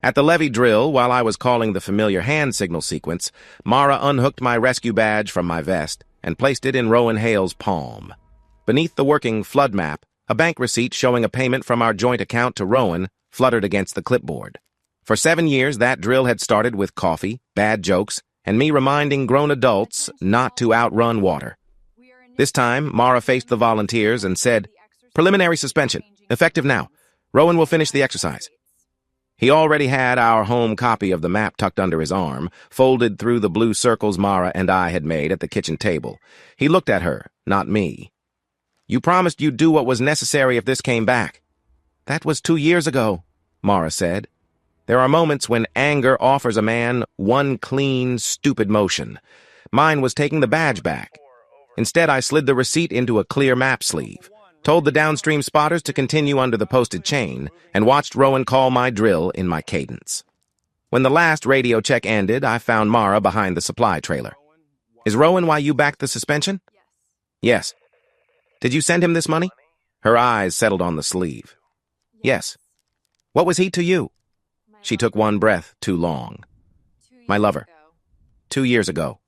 At the levee drill, while I was calling the familiar hand signal sequence, Mara unhooked my rescue badge from my vest and placed it in Rowan Hale's palm. Beneath the working flood map, a bank receipt showing a payment from our joint account to Rowan fluttered against the clipboard. For 7 years, that drill had started with coffee, bad jokes, and me reminding grown adults not to outrun water. This time, Mara faced the volunteers and said, "Preliminary suspension, effective now. Rowan will finish the exercise." He already had our home copy of the map tucked under his arm, folded through the blue circles Mara and I had made at the kitchen table. He looked at her, not me. "You promised you'd do what was necessary if this came back." "That was 2 years ago," Mara said. There are moments when anger offers a man one clean, stupid motion. Mine was taking the badge back. Instead, I slid the receipt into a clear map sleeve, told the downstream spotters to continue under the posted chain, and watched Rowan call my drill in my cadence. When the last radio check ended, I found Mara behind the supply trailer. "Is Rowan why you backed the suspension?" "Yes." "Did you send him this money?" Her eyes settled on the sleeve. "Yes." "What was he to you?" She took one breath too long. "My lover. 2 years ago."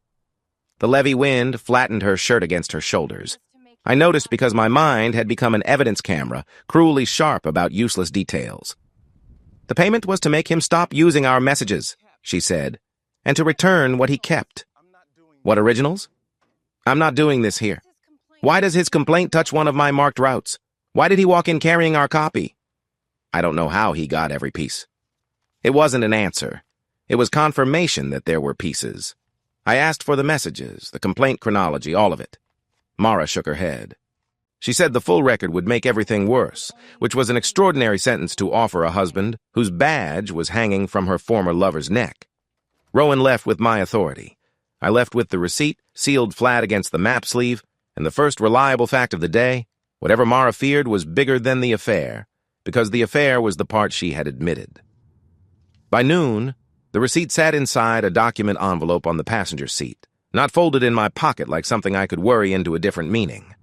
The levee wind flattened her shirt against her shoulders. I noticed because my mind had become an evidence camera, cruelly sharp about useless details. "The payment was to make him stop using our messages," she said, "and to return what he kept." "What originals?" "I'm not doing this here." "Why does his complaint touch one of my marked routes? Why did he walk in carrying our copy?" "I don't know how he got every piece." It wasn't an answer. It was confirmation that there were pieces. I asked for the messages, the complaint chronology, all of it. Mara shook her head. She said the full record would make everything worse, which was an extraordinary sentence to offer a husband whose badge was hanging from her former lover's neck. Rowan left with my authority. I left with the receipt, sealed flat against the map sleeve, and the first reliable fact of the day: whatever Mara feared was bigger than the affair, because the affair was the part she had admitted. By noon, the receipt sat inside a document envelope on the passenger seat, not folded in my pocket like something I could worry into a different meaning.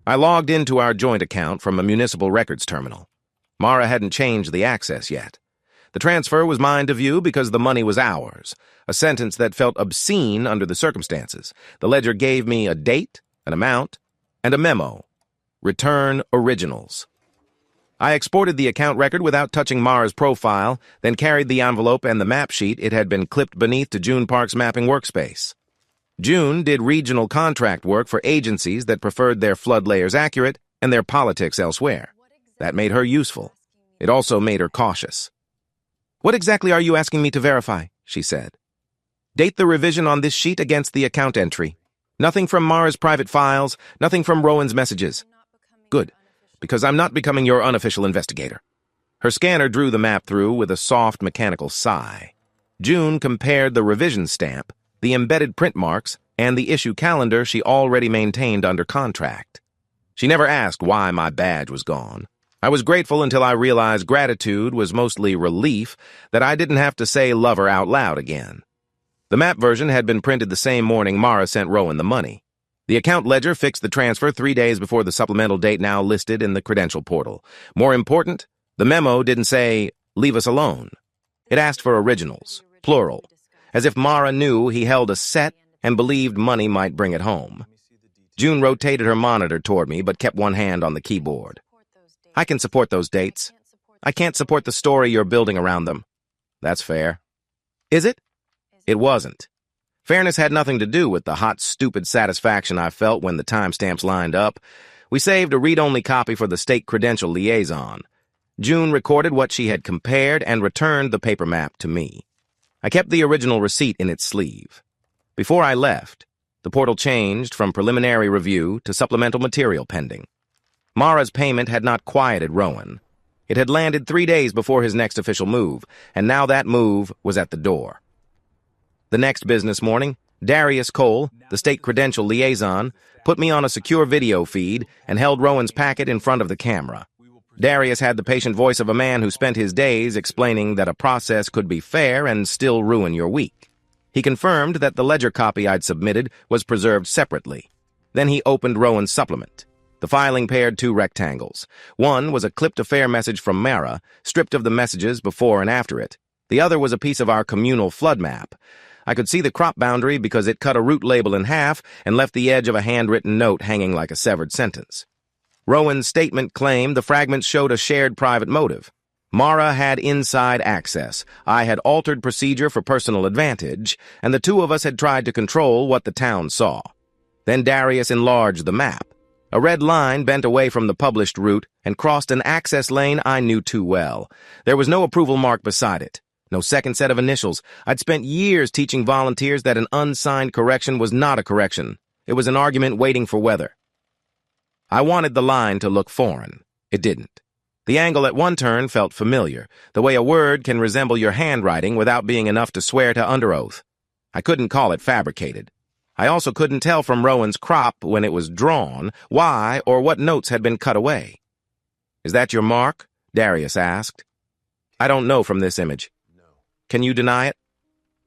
I logged into our joint account from a municipal records terminal. Mara hadn't changed the access yet. The transfer was mine to view because the money was ours, a sentence that felt obscene under the circumstances. The ledger gave me a date, an amount, and a memo. Return originals. I exported the account record without touching Mara's profile, then carried the envelope and the map sheet it had been clipped beneath to June Park's mapping workspace. June did regional contract work for agencies that preferred their flood layers accurate and their politics elsewhere. That made her useful. It also made her cautious. "What exactly are you asking me to verify?" she said. "Date the revision on this sheet against the account entry. Nothing from Mara's private files, nothing from Rowan's messages." "Good, because I'm not becoming your unofficial investigator." Her scanner drew the map through with a soft mechanical sigh. June compared the revision stamp, the embedded print marks, and the issue calendar she already maintained under contract. She never asked why my badge was gone. I was grateful until I realized gratitude was mostly relief that I didn't have to say lover out loud again. The map version had been printed the same morning Mara sent Rowan the money. The account ledger fixed the transfer 3 days before the supplemental date now listed in the credential portal. More important, the memo didn't say, "Leave us alone." It asked for originals, plural, as if Mara knew he held a set and believed money might bring it home. June rotated her monitor toward me but kept one hand on the keyboard. "I can support those dates. I can't support the story you're building around them." "That's fair." "Is it?" It wasn't. Fairness had nothing to do with the hot, stupid satisfaction I felt when the timestamps lined up. We saved a read-only copy for the state credential liaison. June recorded what she had compared and returned the paper map to me. I kept the original receipt in its sleeve. Before I left, the portal changed from preliminary review to supplemental material pending. Mara's payment had not quieted Rowan. It had landed 3 days before his next official move, and now that move was at the door. The next business morning, Darius Cole, the state credential liaison, put me on a secure video feed and held Rowan's packet in front of the camera. Darius had the patient voice of a man who spent his days explaining that a process could be fair and still ruin your week. He confirmed that the ledger copy I'd submitted was preserved separately. Then he opened Rowan's supplement. The filing paired 2 rectangles. One was a clipped affair message from Mara, stripped of the messages before and after it, The other was a piece of our communal flood map. I could see the crop boundary because it cut a route label in half and left the edge of a handwritten note hanging like a severed sentence. Rowan's statement claimed the fragments showed a shared private motive. Mara had inside access, I had altered procedure for personal advantage, and the two of us had tried to control what the town saw. Then Darius enlarged the map. A red line bent away from the published route and crossed an access lane I knew too well. There was no approval mark beside it. No second set of initials. I'd spent years teaching volunteers that an unsigned correction was not a correction. It was an argument waiting for weather. I wanted the line to look foreign. It didn't. The angle at one turn felt familiar, the way a word can resemble your handwriting without being enough to swear to under oath. I couldn't call it fabricated. I also couldn't tell from Rowan's crop when it was drawn why or what notes had been cut away. "Is that your mark?" Darius asked. "I don't know from this image." "Can you deny it?"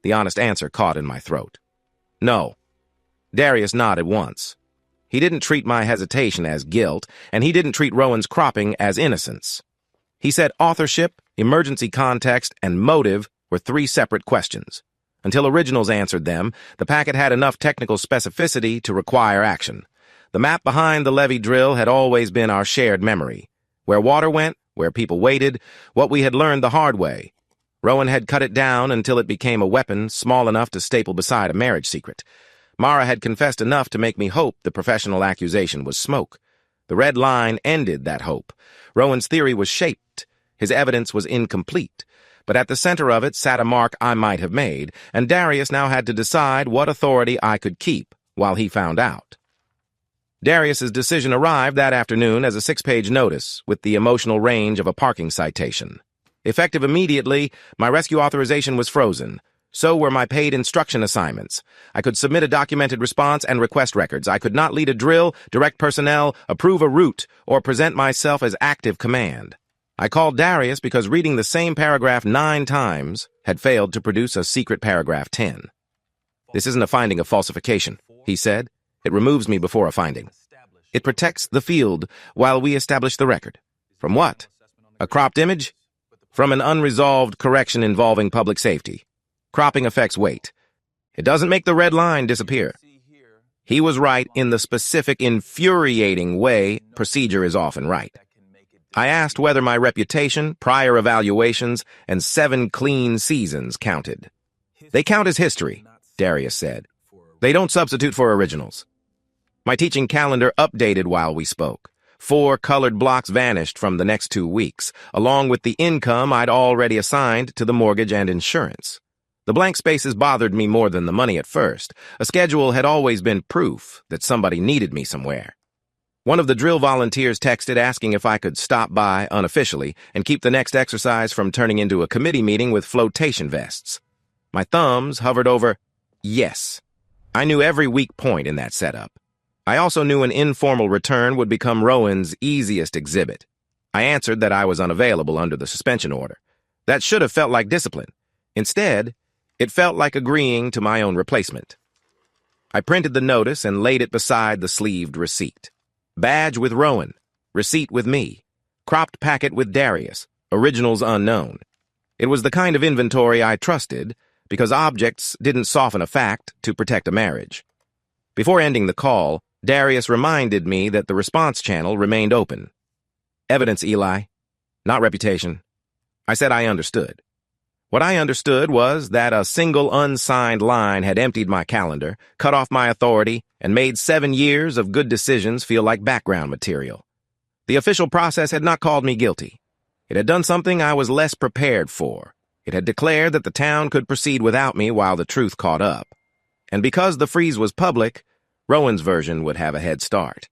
The honest answer caught in my throat. "No." Darius nodded once. He didn't treat my hesitation as guilt, and he didn't treat Rowan's cropping as innocence. He said authorship, emergency context, and motive were three separate questions. Until originals answered them, the packet had enough technical specificity to require action. The map behind the levee drill had always been our shared memory. Where water went, where people waited, what we had learned the hard way. Rowan had cut it down until it became a weapon small enough to staple beside a marriage secret. Mara had confessed enough to make me hope the professional accusation was smoke. The red line ended that hope. Rowan's theory was shaped. His evidence was incomplete. But at the center of it sat a mark I might have made, and Darius now had to decide what authority I could keep while he found out. Darius's decision arrived that afternoon as a 6-page notice with the emotional range of a parking citation. Effective immediately, my rescue authorization was frozen. So were my paid instruction assignments. I could submit a documented response and request records. I could not lead a drill, direct personnel, approve a route, or present myself as active command. I called Darius because reading the same paragraph 9 times had failed to produce a secret paragraph 10. "This isn't a finding of falsification," he said. "It removes me before a finding. It protects the field while we establish the record." "From what? A cropped image?" "From an unresolved correction involving public safety. Cropping affects weight. It doesn't make the red line disappear." He was right in the specific, infuriating way procedure is often right. I asked whether my reputation, prior evaluations, and 7 clean seasons counted. "They count as history," Darius said. "They don't substitute for originals." My teaching calendar updated while we spoke. 4 colored blocks vanished from the next 2 weeks, along with the income I'd already assigned to the mortgage and insurance. The blank spaces bothered me more than the money at first. A schedule had always been proof that somebody needed me somewhere. One of the drill volunteers texted asking if I could stop by unofficially and keep the next exercise from turning into a committee meeting with flotation vests. My thumbs hovered over yes. I knew every weak point in that setup. I also knew an informal return would become Rowan's easiest exhibit. I answered that I was unavailable under the suspension order. That should have felt like discipline. Instead, it felt like agreeing to my own replacement. I printed the notice and laid it beside the sleeved receipt. Badge with Rowan, receipt with me, cropped packet with Darius, originals unknown. It was the kind of inventory I trusted because objects didn't soften a fact to protect a marriage. Before ending the call, Darius reminded me that the response channel remained open. "Evidence, Eli, not reputation." I said I understood. What I understood was that a single unsigned line had emptied my calendar, cut off my authority, and made 7 years of good decisions feel like background material. The official process had not called me guilty. It had done something I was less prepared for. It had declared that the town could proceed without me while the truth caught up. And because the freeze was public, Rowan's version would have a head start.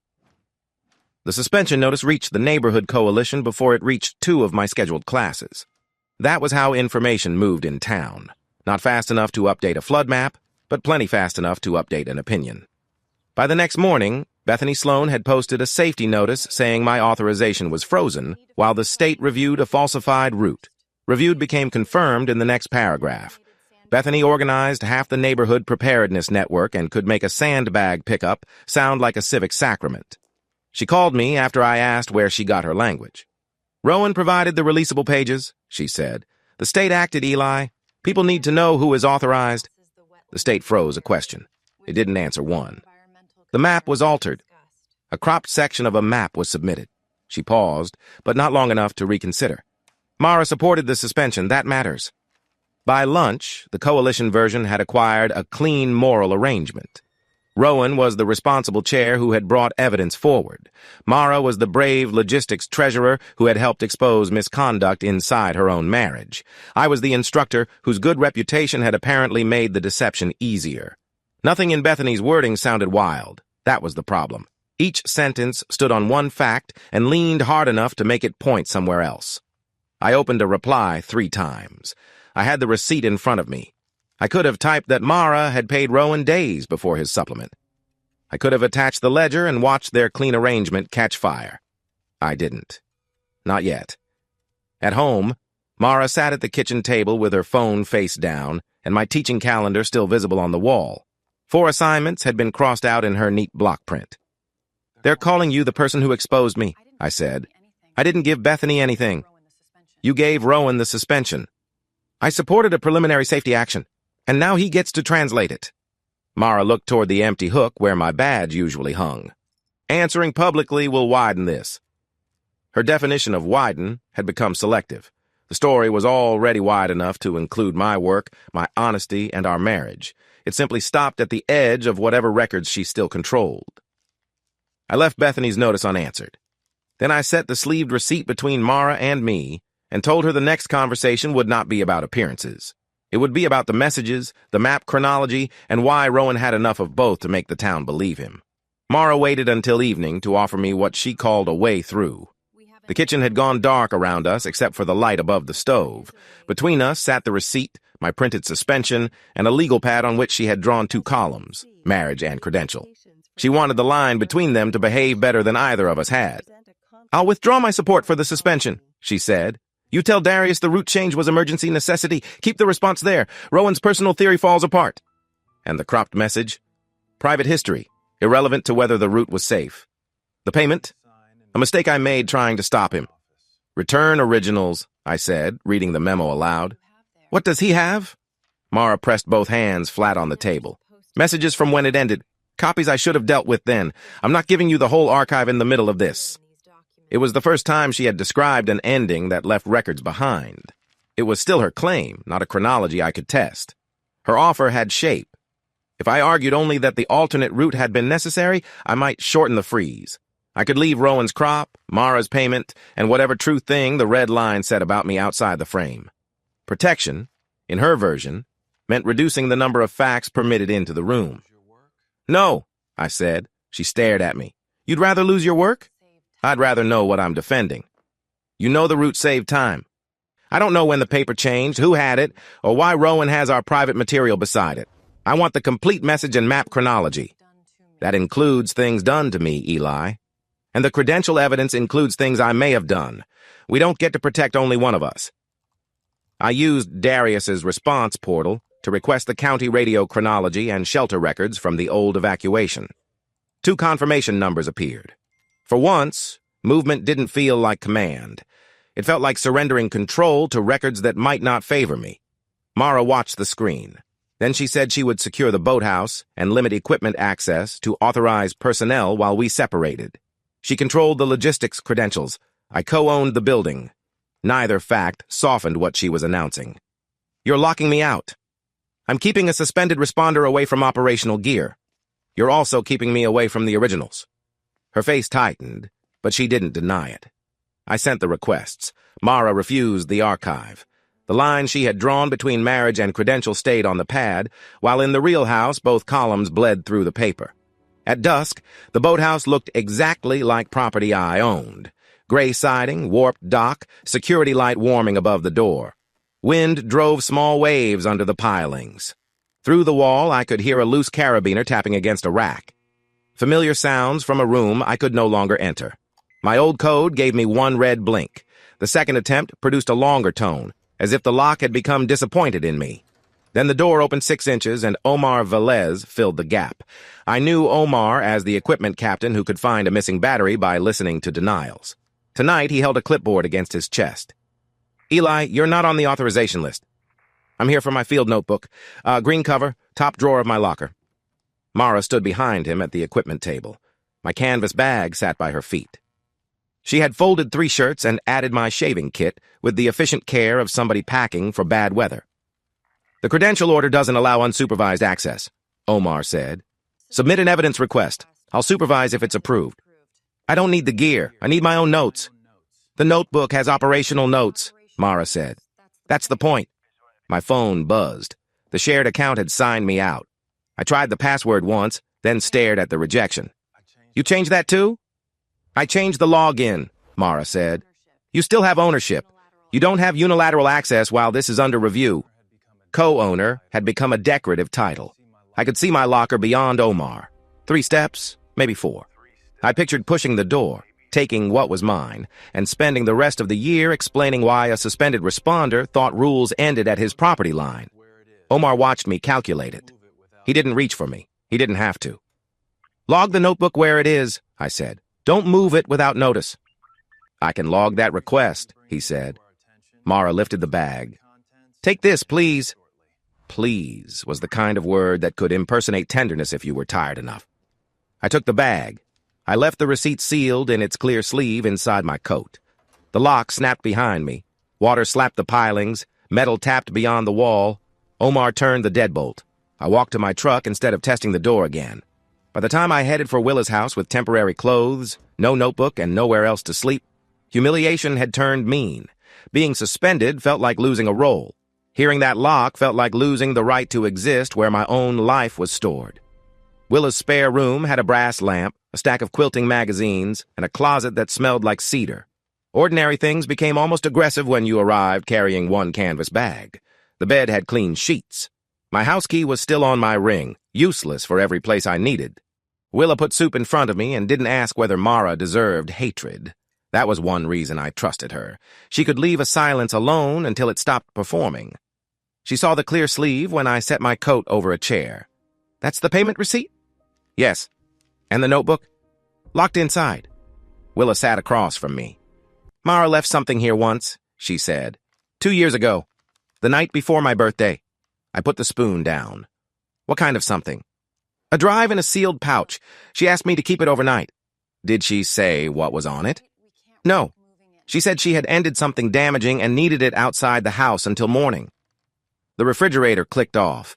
The suspension notice reached the neighborhood coalition before it reached 2 of my scheduled classes. That was how information moved in town. Not fast enough to update a flood map, but plenty fast enough to update an opinion. By the next morning, Bethany Sloan had posted a safety notice saying my authorization was frozen while the state reviewed a falsified route. Reviewed became confirmed in the next paragraph. Bethany organized half the neighborhood preparedness network and could make a sandbag pickup sound like a civic sacrament. She called me after I asked where she got her language. "Rowan provided the releasable pages," she said. The state acted, Eli. People need to know who is authorized. The state froze a question. It didn't answer one. The map was altered. A cropped section of a map was submitted. She paused, but not long enough to reconsider. Mara supported the suspension. That matters. By lunch, the coalition version had acquired a clean moral arrangement. Rowan was the responsible chair who had brought evidence forward. Mara was the brave logistics treasurer who had helped expose misconduct inside her own marriage. I was the instructor whose good reputation had apparently made the deception easier. Nothing in Bethany's wording sounded wild. That was the problem. Each sentence stood on one fact and leaned hard enough to make it point somewhere else. I opened a reply 3 times. I had the receipt in front of me. I could have typed that Mara had paid Rowan days before his supplement. I could have attached the ledger and watched their clean arrangement catch fire. I didn't. Not yet. At home, Mara sat at the kitchen table with her phone face down and my teaching calendar still visible on the wall. 4 assignments had been crossed out in her neat block print. "They're calling you the person who exposed me," I said. "I didn't give Bethany anything. You gave Rowan the suspension. I supported a preliminary safety action, and now he gets to translate it." Mara looked toward the empty hook where my badge usually hung. "Answering publicly will widen this." Her definition of widen had become selective. The story was already wide enough to include my work, my honesty, and our marriage. It simply stopped at the edge of whatever records she still controlled. I left Bethany's notice unanswered. Then I set the sleeved receipt between Mara and me and told her the next conversation would not be about appearances. It would be about the messages, the map chronology, and why Rowan had enough of both to make the town believe him. Mara waited until evening to offer me what she called a way through. The kitchen had gone dark around us except for the light above the stove. Between us sat the receipt, my printed suspension, and a legal pad on which she had drawn 2 columns, marriage and credential. She wanted the line between them to behave better than either of us had. "I'll withdraw my support for the suspension," she said. "You tell Darius the route change was emergency necessity. Keep the response there. Rowan's personal theory falls apart." And the cropped message? "Private history, irrelevant to whether the route was safe." The payment? A mistake I made trying to stop him. "Return originals," I said, reading the memo aloud. "What does he have?" Mara pressed both hands flat on the table. "Messages from when it ended. Copies I should have dealt with then. I'm not giving you the whole archive in the middle of this." It was the first time she had described an ending that left records behind. It was still her claim, not a chronology I could test. Her offer had shape. If I argued only that the alternate route had been necessary, I might shorten the freeze. I could leave Rowan's crop, Mara's payment, and whatever true thing the red line said about me outside the frame. Protection, in her version, meant reducing the number of facts permitted into the room. "No," I said. She stared at me. "You'd rather lose your work?" "I'd rather know what I'm defending." "You know the route saved time. I don't know when the paper changed, who had it, or why Rowan has our private material beside it. I want the complete message and map chronology. That includes things done to me, Eli. And the credential evidence includes things I may have done. We don't get to protect only one of us." I used Darius's response portal to request the county radio chronology and shelter records from the old evacuation. 2 confirmation numbers appeared. For once, movement didn't feel like command. It felt like surrendering control to records that might not favor me. Mara watched the screen. Then she said she would secure the boathouse and limit equipment access to authorized personnel while we separated. She controlled the logistics credentials. I co-owned the building. Neither fact softened what she was announcing. "You're locking me out. I'm keeping a suspended responder away from operational gear. You're also keeping me away from the originals." Her face tightened, but she didn't deny it. I sent the requests. Mara refused the archive. The line she had drawn between marriage and credential stayed on the pad, while in the real house both columns bled through the paper. At dusk, the boathouse looked exactly like property I owned. Gray siding, warped dock, security light warming above the door. Wind drove small waves under the pilings. Through the wall, I could hear a loose carabiner tapping against a rack. Familiar sounds from a room I could no longer enter. My old code gave me 1 red blink. The second attempt produced a longer tone, as if the lock had become disappointed in me. Then the door opened 6 inches and Omar Velez filled the gap. I knew Omar as the equipment captain who could find a missing battery by listening to denials. Tonight he held a clipboard against his chest. Eli, you're not on the authorization list. I'm here for my field notebook. Green cover, top drawer of my locker. Mara stood behind him at the equipment table. My canvas bag sat by her feet. She had folded 3 shirts and added my shaving kit with the efficient care of somebody packing for bad weather. The credential order doesn't allow unsupervised access, Omar said. Submit an evidence request. I'll supervise if it's approved. I don't need the gear. I need my own notes. The notebook has operational notes, Mara said. That's the point. My phone buzzed. The shared account had signed me out. I tried the password once, then stared at the rejection. You changed that too? I changed the login, Mara said. You still have ownership. You don't have unilateral access while this is under review. Co-owner had become a decorative title. I could see my locker beyond Omar. 3 steps, maybe 4. I pictured pushing the door, taking what was mine, and spending the rest of the year explaining why a suspended responder thought rules ended at his property line. Omar watched me calculate it. He didn't reach for me. He didn't have to. Log the notebook where it is, I said. Don't move it without notice. I can log that request, he said. Mara lifted the bag. Take this, please. Please was the kind of word that could impersonate tenderness if you were tired enough. I took the bag. I left the receipt sealed in its clear sleeve inside my coat. The lock snapped behind me. Water slapped the pilings. Metal tapped beyond the wall. Omar turned the deadbolt. I walked to my truck instead of testing the door again. By the time I headed for Willa's house with temporary clothes, no notebook, and nowhere else to sleep, humiliation had turned mean. Being suspended felt like losing a role. Hearing that lock felt like losing the right to exist where my own life was stored. Willa's spare room had a brass lamp, a stack of quilting magazines, and a closet that smelled like cedar. Ordinary things became almost aggressive when you arrived carrying one canvas bag. The bed had clean sheets. My house key was still on my ring, useless for every place I needed. Willa put soup in front of me and didn't ask whether Mara deserved hatred. That was one reason I trusted her. She could leave a silence alone until it stopped performing. She saw the clear sleeve when I set my coat over a chair. That's the payment receipt? Yes. And the notebook? Locked inside. Willa sat across from me. Mara left something here once, she said. 2 years ago. The night before my birthday. I put the spoon down. What kind of something? A drive in a sealed pouch. She asked me to keep it overnight. Did she say what was on it? No. She said she had ended something damaging and needed it outside the house until morning. The refrigerator clicked off.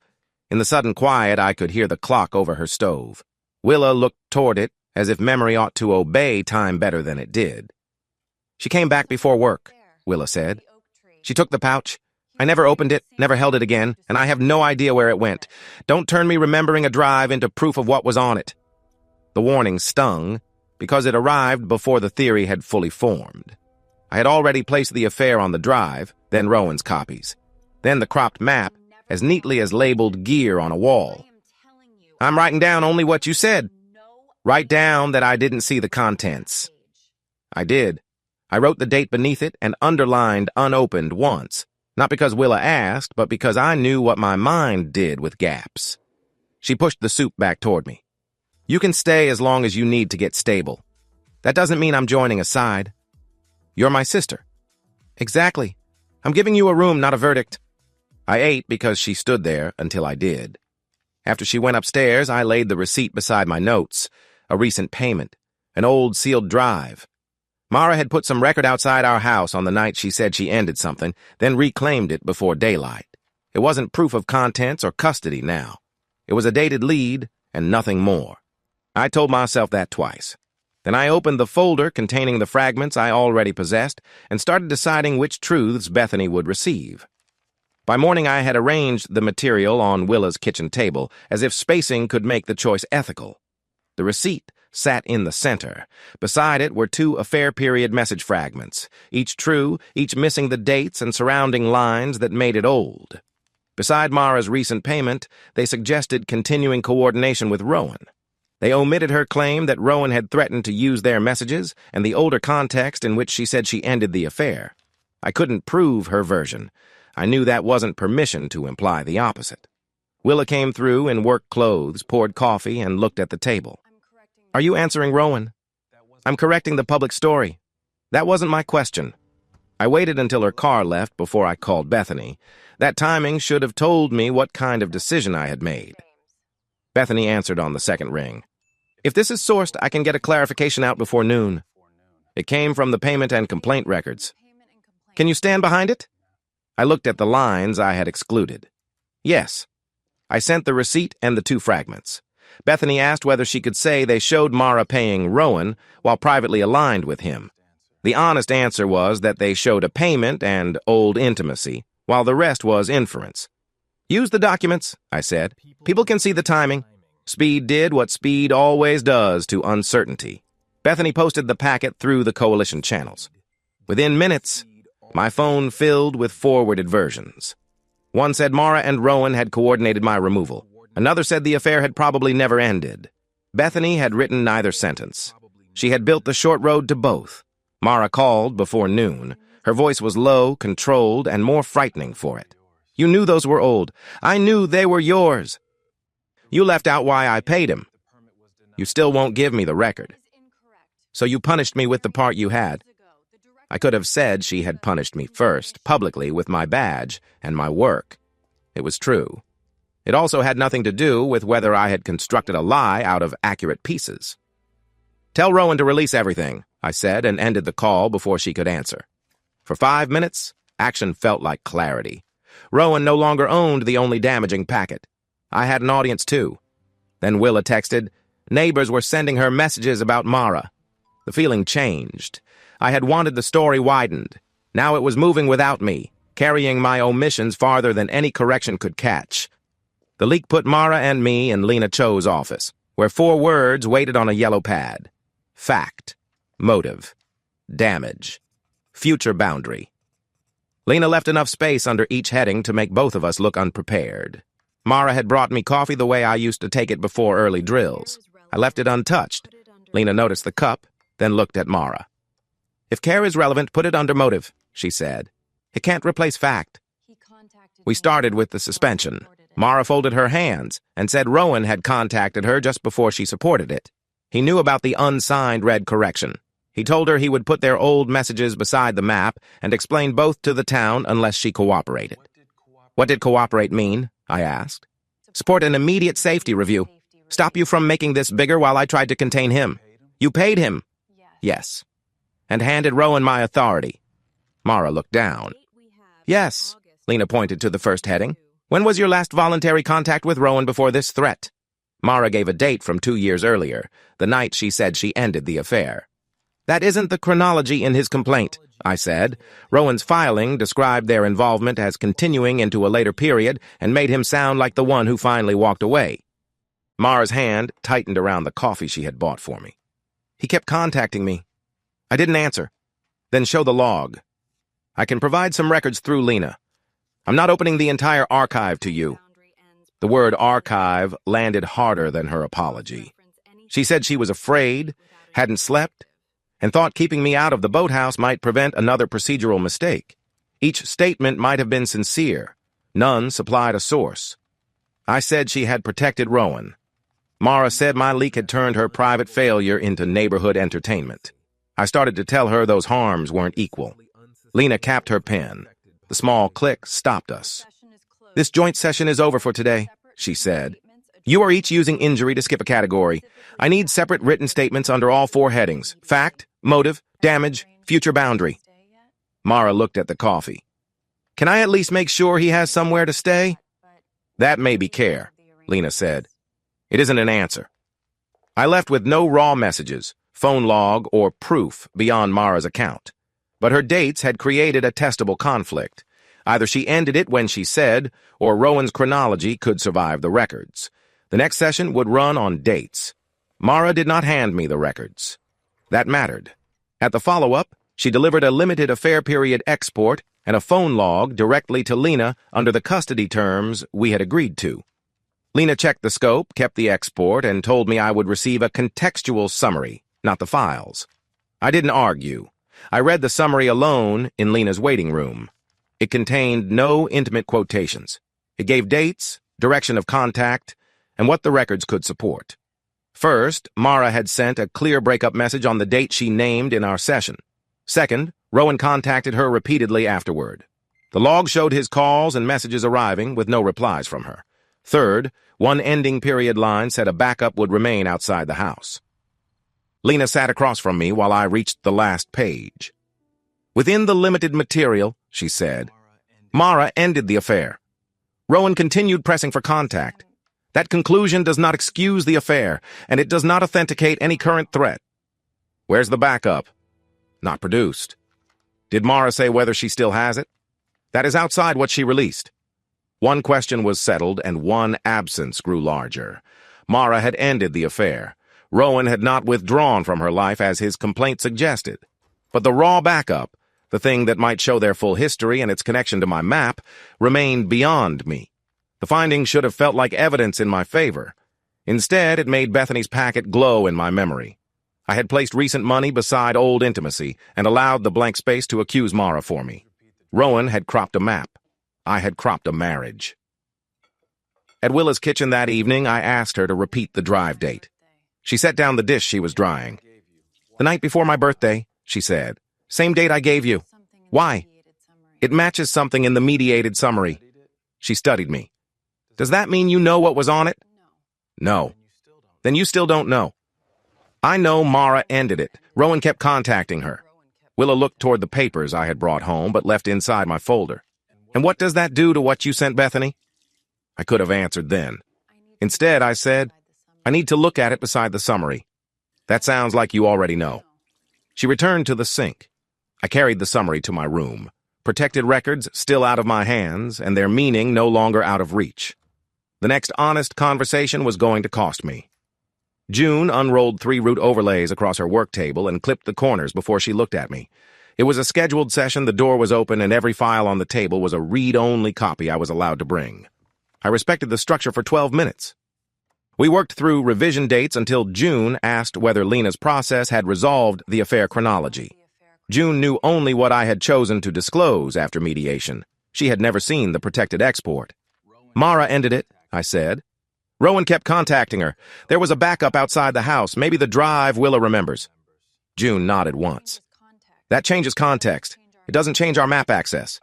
In the sudden quiet, I could hear the clock over her stove. Willa looked toward it, as if memory ought to obey time better than it did. She came back before work, Willa said. She took the pouch. I never opened it, never held it again, and I have no idea where it went. Don't turn me remembering a drive into proof of what was on it. The warning stung, because it arrived before the theory had fully formed. I had already placed the affair on the drive, then Rowan's copies, then the cropped map, as neatly as labeled gear on a wall. I'm writing down only what you said. Write down that I didn't see the contents. I did. I wrote the date beneath it and underlined unopened once. Not because Willa asked, but because I knew what my mind did with gaps. She pushed the soup back toward me. You can stay as long as you need to get stable. That doesn't mean I'm joining a side. You're my sister. Exactly. I'm giving you a room, not a verdict. I ate because she stood there until I did. After she went upstairs, I laid the receipt beside my notes, a recent payment, an old sealed drive. Mara had put some record outside our house on the night she said she ended something, then reclaimed it before daylight. It wasn't proof of contents or custody now. It was a dated lead and nothing more. I told myself that twice. Then I opened the folder containing the fragments I already possessed and started deciding which truths Bethany would receive. By morning, I had arranged the material on Willa's kitchen table as if spacing could make the choice ethical. The receipt sat in the center. Beside it were 2 affair period message fragments, each true, each missing the dates and surrounding lines that made it old. Beside Mara's recent payment, they suggested continuing coordination with Rowan. They omitted her claim that Rowan had threatened to use their messages and the older context in which she said she ended the affair. I couldn't prove her version. I knew that wasn't permission to imply the opposite. Willa came through in work clothes, poured coffee, and looked at the table. Are you answering Rowan? I'm correcting the public story. That wasn't my question. I waited until her car left before I called Bethany. That timing should have told me what kind of decision I had made. Bethany answered on the second ring. If this is sourced, I can get a clarification out before noon. It came from the payment and complaint records. Can you stand behind it? I looked at the lines I had excluded. Yes. I sent the receipt and the 2 fragments. Bethany asked whether she could say they showed Mara paying Rowan while privately aligned with him. The honest answer was that they showed a payment and old intimacy, while the rest was inference. Use the documents, I said. People can see the timing. Speed did what speed always does to uncertainty. Bethany posted the packet through the coalition channels. Within minutes, my phone filled with forwarded versions. One said Mara and Rowan had coordinated my removal. Another said the affair had probably never ended. Bethany had written neither sentence. She had built the short road to both. Mara called before noon. Her voice was low, controlled, and more frightening for it. You knew those were old. I knew they were yours. You left out why I paid him. You still won't give me the record. So you punished me with the part you had. I could have said she had punished me first, publicly, with my badge and my work. It was true. It also had nothing to do with whether I had constructed a lie out of accurate pieces. Tell Rowan to release everything, I said, and ended the call before she could answer. For 5 minutes, action felt like clarity. Rowan no longer owned the only damaging packet. I had an audience, too. Then Willa texted, neighbors were sending her messages about Mara. The feeling changed. I had wanted the story widened. Now it was moving without me, carrying my omissions farther than any correction could catch. The leak put Mara and me in Lena Cho's office, where 4 words waited on a yellow pad. Fact, motive, damage, future boundary. Lena left enough space under each heading to make both of us look unprepared. Mara had brought me coffee the way I used to take it before early drills. I left it untouched. Lena noticed the cup, then looked at Mara. If care is relevant, put it under motive, she said. It can't replace fact. We started with the suspension. Mara folded her hands and said Rowan had contacted her just before she supported it. He knew about the unsigned red correction. He told her he would put their old messages beside the map and explain both to the town unless she cooperated. What did cooperate mean? I asked. Support an immediate safety review. Stop you from making this bigger while I tried to contain him. You paid him. Yes. And handed Rowan my authority. Mara looked down. Yes. Lena pointed to the first heading. When was your last voluntary contact with Rowan before this threat? Mara gave a date from 2 years earlier, the night she said she ended the affair. That isn't the chronology in his complaint, I said. Rowan's filing described their involvement as continuing into a later period and made him sound like the one who finally walked away. Mara's hand tightened around the coffee she had bought for me. He kept contacting me. I didn't answer. Then show the log. I can provide some records through Lena. I'm not opening the entire archive to you. The word archive landed harder than her apology. She said she was afraid, hadn't slept, and thought keeping me out of the boathouse might prevent another procedural mistake. Each statement might have been sincere. None supplied a source. I said she had protected Rowan. Mara said my leak had turned her private failure into neighborhood entertainment. I started to tell her those harms weren't equal. Lena capped her pen. The small click stopped us. This joint session is over for today, she said. You are each using injury to skip a category. I need separate written statements under all 4 headings. Fact, motive, damage, future boundary. Mara looked at the coffee. Can I at least make sure he has somewhere to stay? That may be care, Lena said. It isn't an answer. I left with no raw messages, phone log, or proof beyond Mara's account. But her dates had created a testable conflict. Either she ended it when she said, or Rowan's chronology could survive the records. The next session would run on dates. Mara did not hand me the records. That mattered. At the follow-up, she delivered a limited affair period export and a phone log directly to Lena under the custody terms we had agreed to. Lena checked the scope, kept the export, and told me I would receive a contextual summary, not the files. I didn't argue. I read the summary alone in Lena's waiting room. It contained no intimate quotations. It gave dates, direction of contact, and what the records could support. First, Mara had sent a clear breakup message on the date she named in our session. Second, Rowan contacted her repeatedly afterward. The log showed his calls and messages arriving with no replies from her. Third, one ending period line said a backup would remain outside the house. Lena sat across from me while I reached the last page. Within the limited material, she said, Mara ended the affair. Rowan continued pressing for contact. That conclusion does not excuse the affair, and it does not authenticate any current threat. Where's the backup? Not produced. Did Mara say whether she still has it? That is outside what she released. One question was settled, and one absence grew larger. Mara had ended the affair. Rowan had not withdrawn from her life as his complaint suggested. But the raw backup, the thing that might show their full history and its connection to my map, remained beyond me. The findings should have felt like evidence in my favor. Instead, it made Bethany's packet glow in my memory. I had placed recent money beside old intimacy and allowed the blank space to accuse Mara for me. Rowan had cropped a map. I had cropped a marriage. At Willa's kitchen that evening, I asked her to repeat the drive date. She set down the dish she was drying. The night before my birthday, she said. Same date I gave you. Why? It matches something in the mediated summary. She studied me. Does that mean you know what was on it? No. Then you still don't know. I know Mara ended it. Rowan kept contacting her. Willa looked toward the papers I had brought home, but left inside my folder. And what does that do to what you sent Bethany? I could have answered then. Instead, I said, I need to look at it beside the summary. That sounds like you already know. She returned to the sink. I carried the summary to my room. Protected records still out of my hands, and their meaning no longer out of reach. The next honest conversation was going to cost me. June unrolled 3 root overlays across her work table and clipped the corners before she looked at me. It was a scheduled session, the door was open, and every file on the table was a read-only copy I was allowed to bring. I respected the structure for 12 minutes. We worked through revision dates until June asked whether Lena's process had resolved the affair chronology. June knew only what I had chosen to disclose after mediation. She had never seen the protected export. Mara ended it, I said. Rowan kept contacting her. There was a backup outside the house, maybe the drive Willa remembers. June nodded once. That changes context. It doesn't change our map access.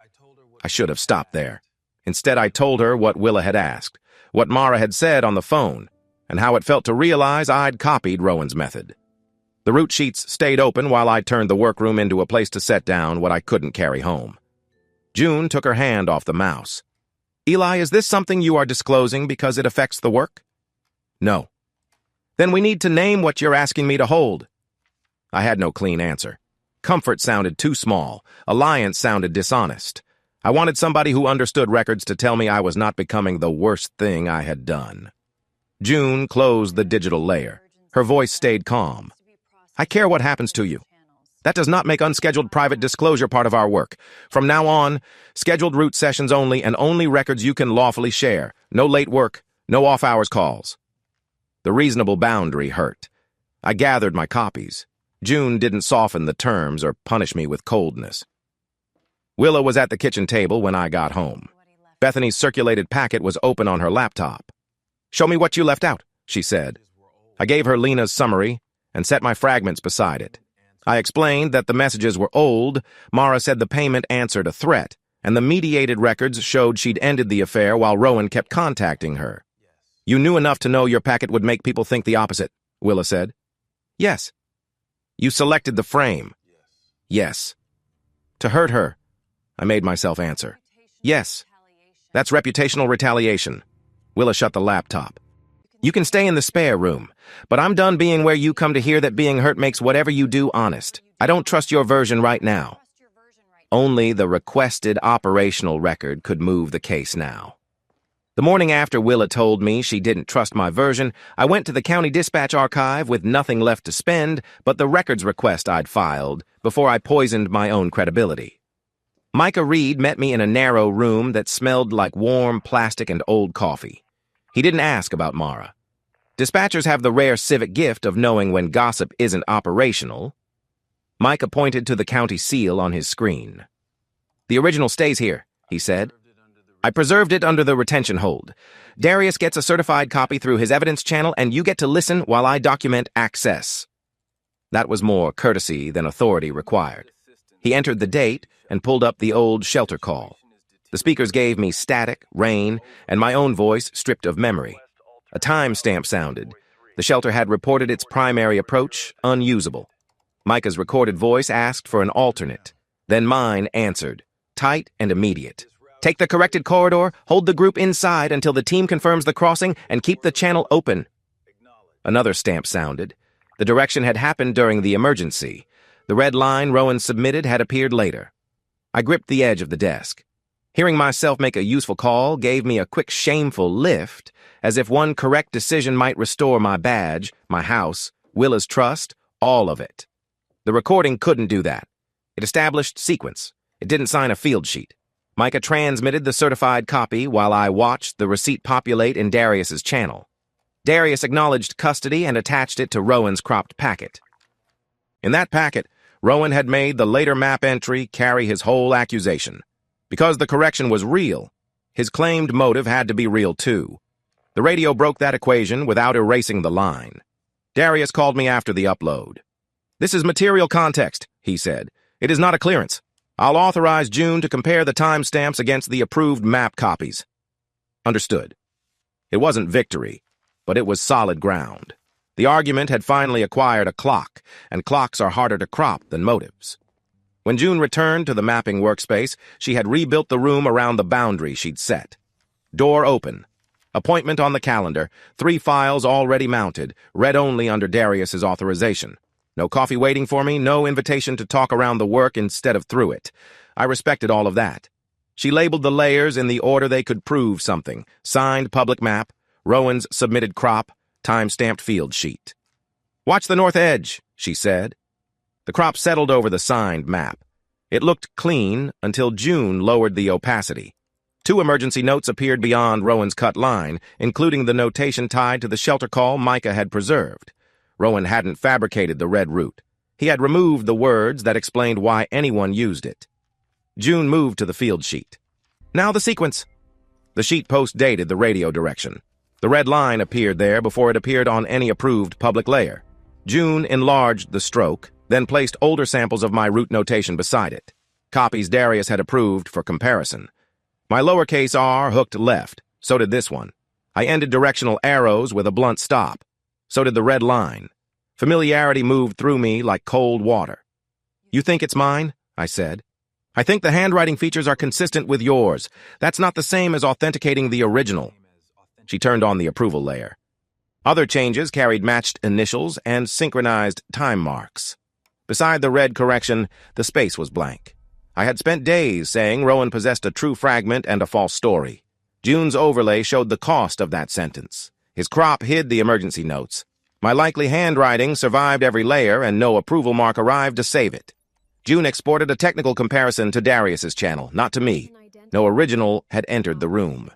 I should have stopped there. Instead, I told her what Willa had asked, what Mara had said on the phone, and how it felt to realize I'd copied Rowan's method. The root sheets stayed open while I turned the workroom into a place to set down what I couldn't carry home. June took her hand off the mouse. Eli, is this something you are disclosing because it affects the work? No. Then we need to name what you're asking me to hold. I had no clean answer. Comfort sounded too small. Alliance sounded dishonest. I wanted somebody who understood records to tell me I was not becoming the worst thing I had done. June closed the digital layer. Her voice stayed calm. I care what happens to you. That does not make unscheduled private disclosure part of our work. From now on, scheduled root sessions only and only records you can lawfully share. No late work, no off-hours calls. The reasonable boundary hurt. I gathered my copies. June didn't soften the terms or punish me with coldness. Willa was at the kitchen table when I got home. Bethany's circulated packet was open on her laptop. Show me what you left out, she said. I gave her Lena's summary and set my fragments beside it. I explained that the messages were old, Mara said the payment answered a threat, and the mediated records showed she'd ended the affair while Rowan kept contacting her. You knew enough to know your packet would make people think the opposite, Willa said. Yes. You selected the frame. Yes. To hurt her, I made myself answer. Yes. That's reputational retaliation. Willa shut the laptop. You can stay in the spare room, but I'm done being where you come to hear that being hurt makes whatever you do honest. I don't trust your version right now. Only the requested operational record could move the case now. The morning after Willa told me she didn't trust my version, I went to the county dispatch archive with nothing left to spend but the records request I'd filed before I poisoned my own credibility. Micah Reed met me in a narrow room that smelled like warm plastic and old coffee. He didn't ask about Mara. Dispatchers have the rare civic gift of knowing when gossip isn't operational. Micah pointed to the county seal on his screen. The original stays here, he said. I preserved it under the retention hold. Darius gets a certified copy through his evidence channel, and you get to listen while I document access. That was more courtesy than authority required. He entered the date and pulled up the old shelter call. The speakers gave me static, rain, and my own voice stripped of memory. A timestamp sounded. The shelter had reported its primary approach unusable. Micah's recorded voice asked for an alternate. Then mine answered, tight and immediate. Take the corrected corridor, hold the group inside until the team confirms the crossing, and keep the channel open. Another stamp sounded. The direction had happened during the emergency. The red line Rowan submitted had appeared later. I gripped the edge of the desk. Hearing myself make a useful call gave me a quick, shameful lift, as if one correct decision might restore my badge, my house, Willa's trust, all of it. The recording couldn't do that. It established sequence. It didn't sign a field sheet. Micah transmitted the certified copy while I watched the receipt populate in Darius's channel. Darius acknowledged custody and attached it to Rowan's cropped packet. In that packet, Rowan had made the later map entry carry his whole accusation. Because the correction was real, his claimed motive had to be real too. The radio broke that equation without erasing the line. Darius called me after the upload. "This is material context," he said. "It is not a clearance. I'll authorize June to compare the timestamps against the approved map copies." Understood. It wasn't victory, but it was solid ground. The argument had finally acquired a clock, and clocks are harder to crop than motives. When June returned to the mapping workspace, she had rebuilt the room around the boundary she'd set. Door open. Appointment on the calendar. 3 files already mounted, read only under Darius's authorization. No coffee waiting for me, no invitation to talk around the work instead of through it. I respected all of that. She labeled the layers in the order they could prove something. Signed public map, Rowan's submitted crop, time-stamped field sheet. "Watch the north edge," she said. The crop settled over the signed map. It looked clean until June lowered the opacity. 2 emergency notes appeared beyond Rowan's cut line, including the notation tied to the shelter call Micah had preserved. Rowan hadn't fabricated the red route. He had removed the words that explained why anyone used it. June moved to the field sheet. "Now the sequence." The sheet post-dated the radio direction. The red line appeared there before it appeared on any approved public layer. June enlarged the stroke, then placed older samples of my route notation beside it. Copies Darius had approved for comparison. My lowercase r hooked left. So did this one. I ended directional arrows with a blunt stop. So did the red line. Familiarity moved through me like cold water. "You think it's mine?" I said. "I think the handwriting features are consistent with yours. That's not the same as authenticating the original." She turned on the approval layer. Other changes carried matched initials and synchronized time marks. Beside the red correction, the space was blank. I had spent days saying Rowan possessed a true fragment and a false story. June's overlay showed the cost of that sentence. His crop hid the emergency notes. My likely handwriting survived every layer, and no approval mark arrived to save it. June exported a technical comparison to Darius's channel, not to me. No original had entered the room.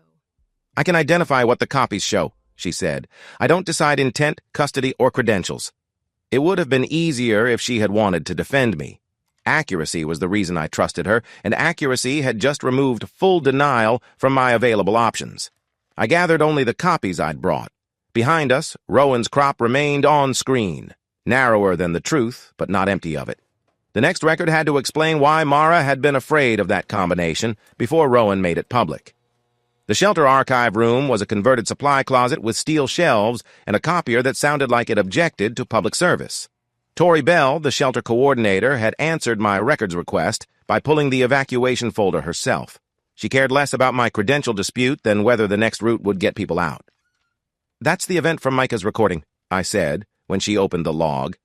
"I can identify what the copies show," she said. "I don't decide intent, custody, or credentials." It would have been easier if she had wanted to defend me. Accuracy was the reason I trusted her, and accuracy had just removed full denial from my available options. I gathered only the copies I'd brought. Behind us, Rowan's crop remained on screen, narrower than the truth, but not empty of it. The next record had to explain why Mara had been afraid of that combination before Rowan made it public. The shelter archive room was a converted supply closet with steel shelves and a copier that sounded like it objected to public service. Tori Bell, the shelter coordinator, had answered my records request by pulling the evacuation folder herself. She cared less about my credential dispute than whether the next route would get people out. "That's the event from Micah's recording," I said, when she opened the log.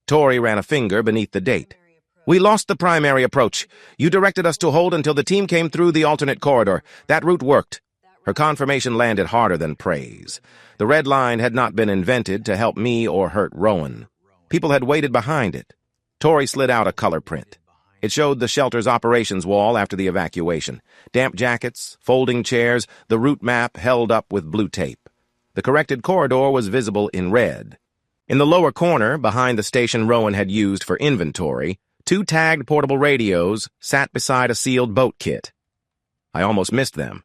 Tori ran a finger beneath the date. "We lost the primary approach. You directed us to hold until the team came through the alternate corridor. That route worked." Her confirmation landed harder than praise. The red line had not been invented to help me or hurt Rowan. People had waited behind it. Tori slid out a color print. It showed the shelter's operations wall after the evacuation. Damp jackets, folding chairs, the route map held up with blue tape. The corrected corridor was visible in red. In the lower corner, behind the station Rowan had used for inventory, 2 tagged portable radios sat beside a sealed boat kit. I almost missed them.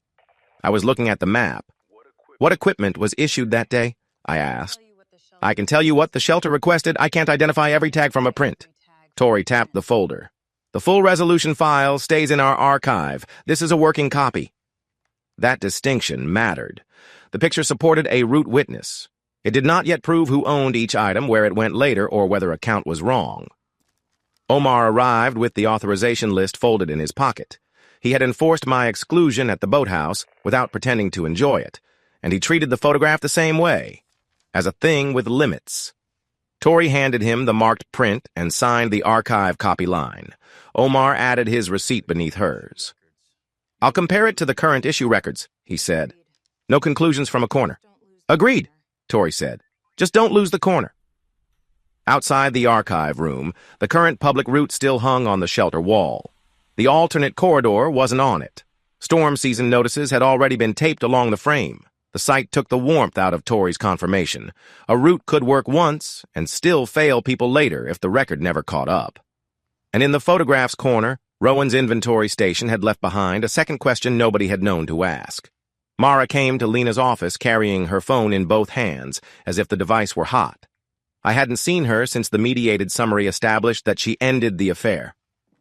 I was looking at the map. "What equipment was issued that day?" I asked. "I can tell you what the shelter requested. I can't identify every tag from a print." Tori tapped the folder. The full resolution file stays in our archive. This is a working copy. That distinction mattered. The picture supported a root witness. It did not yet prove who owned each item, where it went later, or whether a count was wrong. Omar arrived with the authorization list folded in his pocket. He had enforced my exclusion at the boathouse without pretending to enjoy it, and he treated the photograph the same way, as a thing with limits. Tori handed him the marked print and signed the archive copy line. Omar added his receipt beneath hers. "I'll compare it to the current issue records," he said. "No conclusions from a corner." "Agreed," Tori said. "Just don't lose the corner." Outside the archive room, the current public route still hung on the shelter wall. The alternate corridor wasn't on it. Storm season notices had already been taped along the frame. The site took the warmth out of Tori's confirmation. A route could work once and still fail people later if the record never caught up. And in the photographs corner, Rowan's inventory station had left behind a second question nobody had known to ask. Mara came to Lena's office carrying her phone in both hands, as if the device were hot. I hadn't seen her since the mediated summary established that she ended the affair.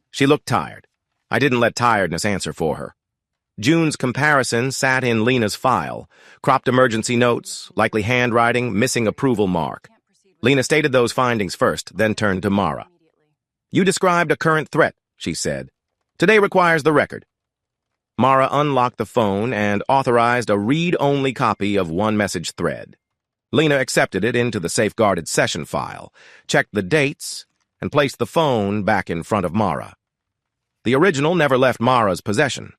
She looked tired. I didn't let tiredness answer for her. June's comparison sat in Lena's file. Cropped emergency notes, likely handwriting, missing approval mark. Lena stated those findings first, then turned to Mara. "You described a current threat," she said. "Today requires the record." Mara unlocked the phone and authorized a read-only copy of one message thread. Lena accepted it into the safeguarded session file, checked the dates, and placed the phone back in front of Mara. The original never left Mara's possession.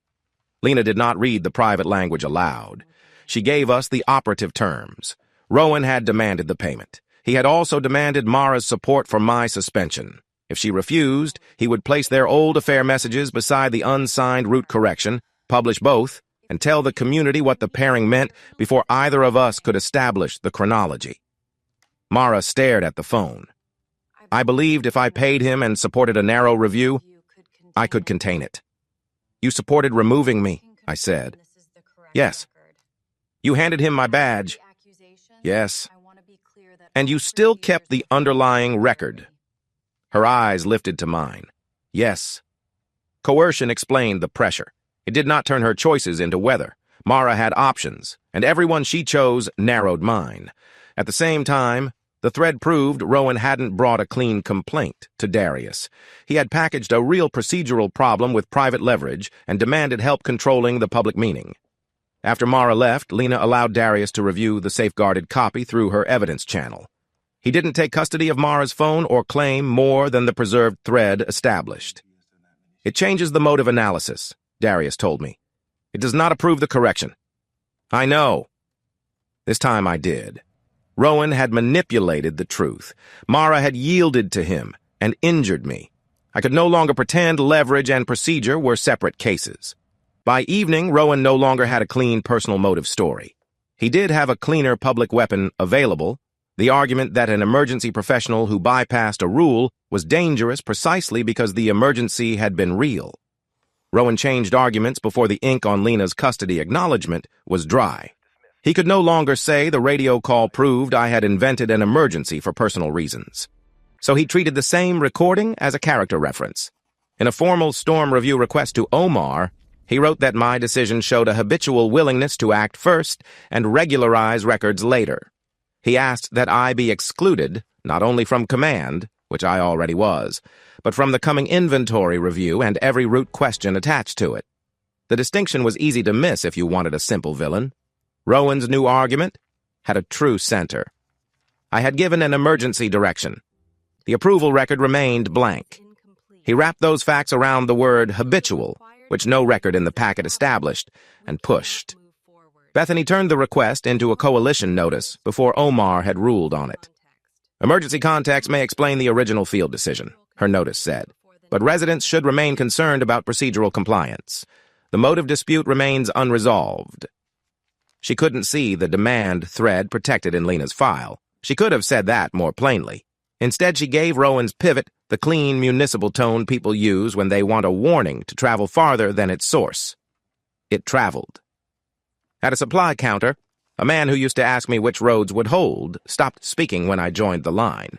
Lena did not read the private language aloud. She gave us the operative terms. Rowan had demanded the payment. He had also demanded Mara's support for my suspension. If she refused, he would place their old affair messages beside the unsigned route correction, publish both, and tell the community what the pairing meant before either of us could establish the chronology. Mara stared at the phone. I believed if I paid him and supported a narrow review, I could contain it. "You supported removing me," I said. "Yes." "You handed him my badge." "Yes." "And you still kept the underlying record." Her eyes lifted to mine. "Yes." Coercion explained the pressure. It did not turn her choices into weather. Mara had options, and everyone she chose narrowed mine. At the same time, the thread proved Rowan hadn't brought a clean complaint to Darius. He had packaged a real procedural problem with private leverage and demanded help controlling the public meaning. After Mara left, Lena allowed Darius to review the safeguarded copy through her evidence channel. He didn't take custody of Mara's phone or claim more than the preserved thread established. "It changes the mode of analysis," Darius told me. "It does not approve the correction." "I know." This time I did. Rowan had manipulated the truth. Mara had yielded to him and injured me. I could no longer pretend leverage and procedure were separate cases. By evening, Rowan no longer had a clean personal motive story. He did have a cleaner public weapon available, the argument that an emergency professional who bypassed a rule was dangerous precisely because the emergency had been real. Rowan changed arguments before the ink on Lena's custody acknowledgement was dry. He could no longer say the radio call proved I had invented an emergency for personal reasons. So he treated the same recording as a character reference. In a formal storm review request to Omar, he wrote that my decision showed a habitual willingness to act first and regularize records later. He asked that I be excluded, not only from command, which I already was, but from the coming inventory review and every root question attached to it. The distinction was easy to miss if you wanted a simple villain. Rowan's new argument had a true center. I had given an emergency direction. The approval record remained blank. He wrapped those facts around the word habitual, which no record in the packet established, and pushed. Bethany turned the request into a coalition notice before Omar had ruled on it. "Emergency context may explain the original field decision," her notice said, "but residents should remain concerned about procedural compliance. The motive dispute remains unresolved." She couldn't see the demand thread protected in Lena's file. She could have said that more plainly. Instead, she gave Rowan's pivot the clean municipal tone people use when they want a warning to travel farther than its source. It traveled. At a supply counter, a man who used to ask me which roads would hold stopped speaking when I joined the line.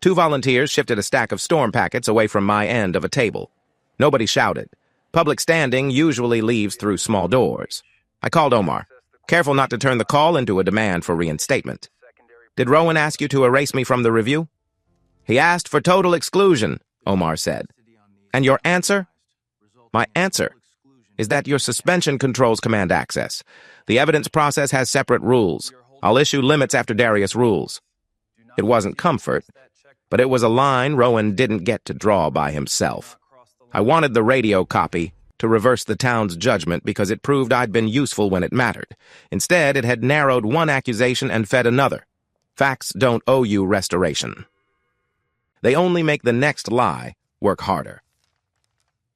2 volunteers shifted a stack of storm packets away from my end of a table. Nobody shouted. Public standing usually leaves through small doors. I called Omar, careful not to turn the call into a demand for reinstatement. Did Rowan ask you to erase me from the review? He asked for total exclusion, Omar said. And your answer? My answer is that your suspension controls command access. The evidence process has separate rules. I'll issue limits after Darius rules. It wasn't comfort, but it was a line Rowan didn't get to draw by himself. I wanted the radio copy to reverse the town's judgment because it proved I'd been useful when it mattered. Instead, it had narrowed one accusation and fed another. Facts don't owe you restoration. They only make the next lie work harder.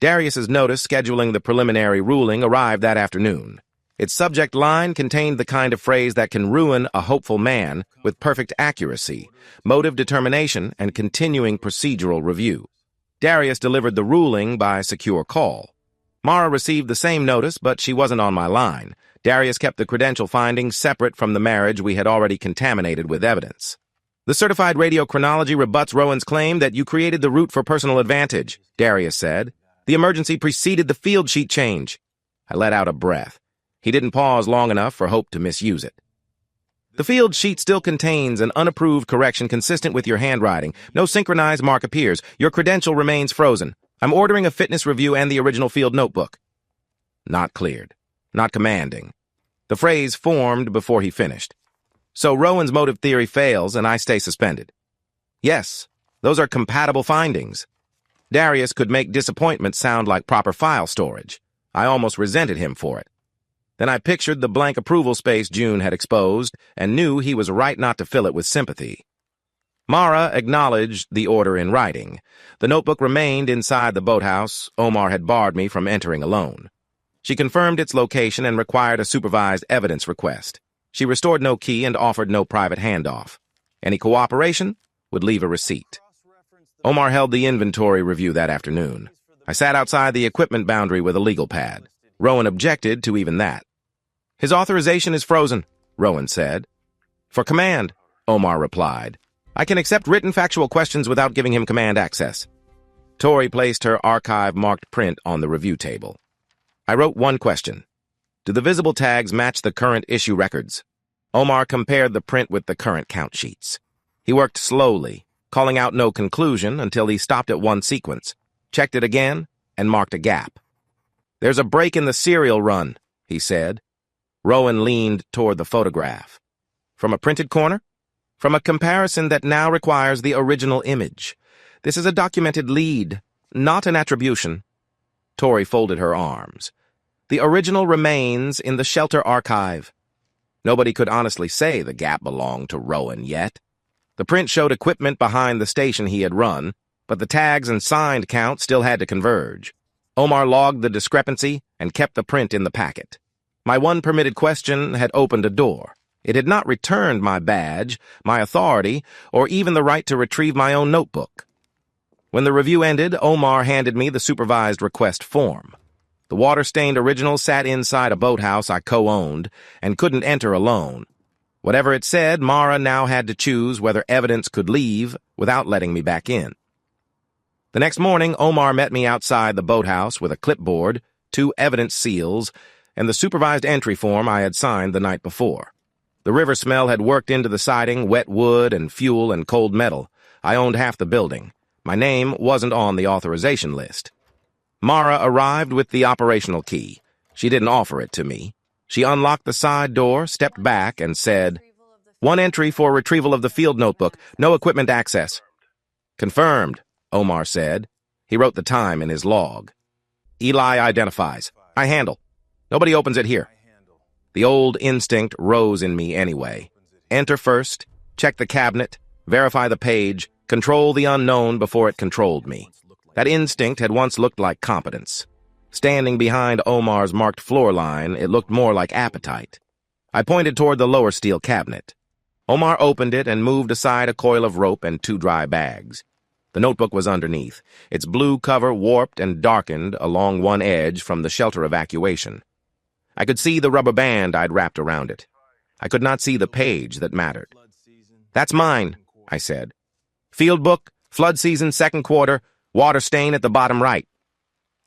Darius's notice scheduling the preliminary ruling arrived that afternoon. Its subject line contained the kind of phrase that can ruin a hopeful man with perfect accuracy, motive determination, and continuing procedural review. Darius delivered the ruling by secure call. Mara received the same notice, but she wasn't on my line. Darius kept the credential findings separate from the marriage we had already contaminated with evidence. The certified radio chronology rebuts Rowan's claim that you created the route for personal advantage, Darius said. The emergency preceded the field sheet change. I let out a breath. He didn't pause long enough for Hope to misuse it. The field sheet still contains an unapproved correction consistent with your handwriting. No synchronized mark appears. Your credential remains frozen. I'm ordering a fitness review and the original field notebook. Not cleared. Not commanding. The phrase formed before he finished. So Rowan's motive theory fails and I stay suspended. Yes, those are compatible findings. Darius could make disappointment sound like proper file storage. I almost resented him for it. Then I pictured the blank approval space June had exposed and knew he was right not to fill it with sympathy. Mara acknowledged the order in writing. The notebook remained inside the boathouse. Omar had barred me from entering alone. She confirmed its location and required a supervised evidence request. She restored no key and offered no private handoff. Any cooperation would leave a receipt. Omar held the inventory review that afternoon. I sat outside the equipment boundary with a legal pad. Rowan objected to even that. His authorization is frozen, Rowan said. For command, Omar replied. I can accept written factual questions without giving him command access. Tori placed her archive-marked print on the review table. I wrote one question. Do the visible tags match the current issue records? Omar compared the print with the current count sheets. He worked slowly, calling out no conclusion until he stopped at one sequence, checked it again, and marked a gap. There's a break in the serial run, he said. Rowan leaned toward the photograph. From a printed corner? From a comparison that now requires the original image. This is a documented lead, not an attribution. Tori folded her arms. The original remains in the shelter archive. Nobody could honestly say the gap belonged to Rowan yet. The print showed equipment behind the station he had run, but the tags and signed count still had to converge. Omar logged the discrepancy and kept the print in the packet. My one permitted question had opened a door. It had not returned my badge, my authority, or even the right to retrieve my own notebook. When the review ended, Omar handed me the supervised request form. The water-stained original sat inside a boathouse I co-owned and couldn't enter alone. Whatever it said, Mara now had to choose whether evidence could leave without letting me back in. The next morning, Omar met me outside the boathouse with a clipboard, 2 evidence seals, and the supervised entry form I had signed the night before. The river smell had worked into the siding, wet wood and fuel and cold metal. I owned half the building. My name wasn't on the authorization list. Mara arrived with the operational key. She didn't offer it to me. She unlocked the side door, stepped back, and said, "One entry for retrieval of the field notebook. No equipment access." "Confirmed," Omar said. He wrote the time in his log. "Eli identifies. I handle. Nobody opens it here." The old instinct rose in me anyway. Enter first, check the cabinet, verify the page, control the unknown before it controlled me. That instinct had once looked like competence. Standing behind Omar's marked floor line, it looked more like appetite. I pointed toward the lower steel cabinet. Omar opened it and moved aside a coil of rope and 2 dry bags. The notebook was underneath, its blue cover warped and darkened along one edge from the shelter evacuation. I could see the rubber band I'd wrapped around it. I could not see the page that mattered. "That's mine," I said. "Field book, flood season, 2nd quarter, water stain at the bottom right."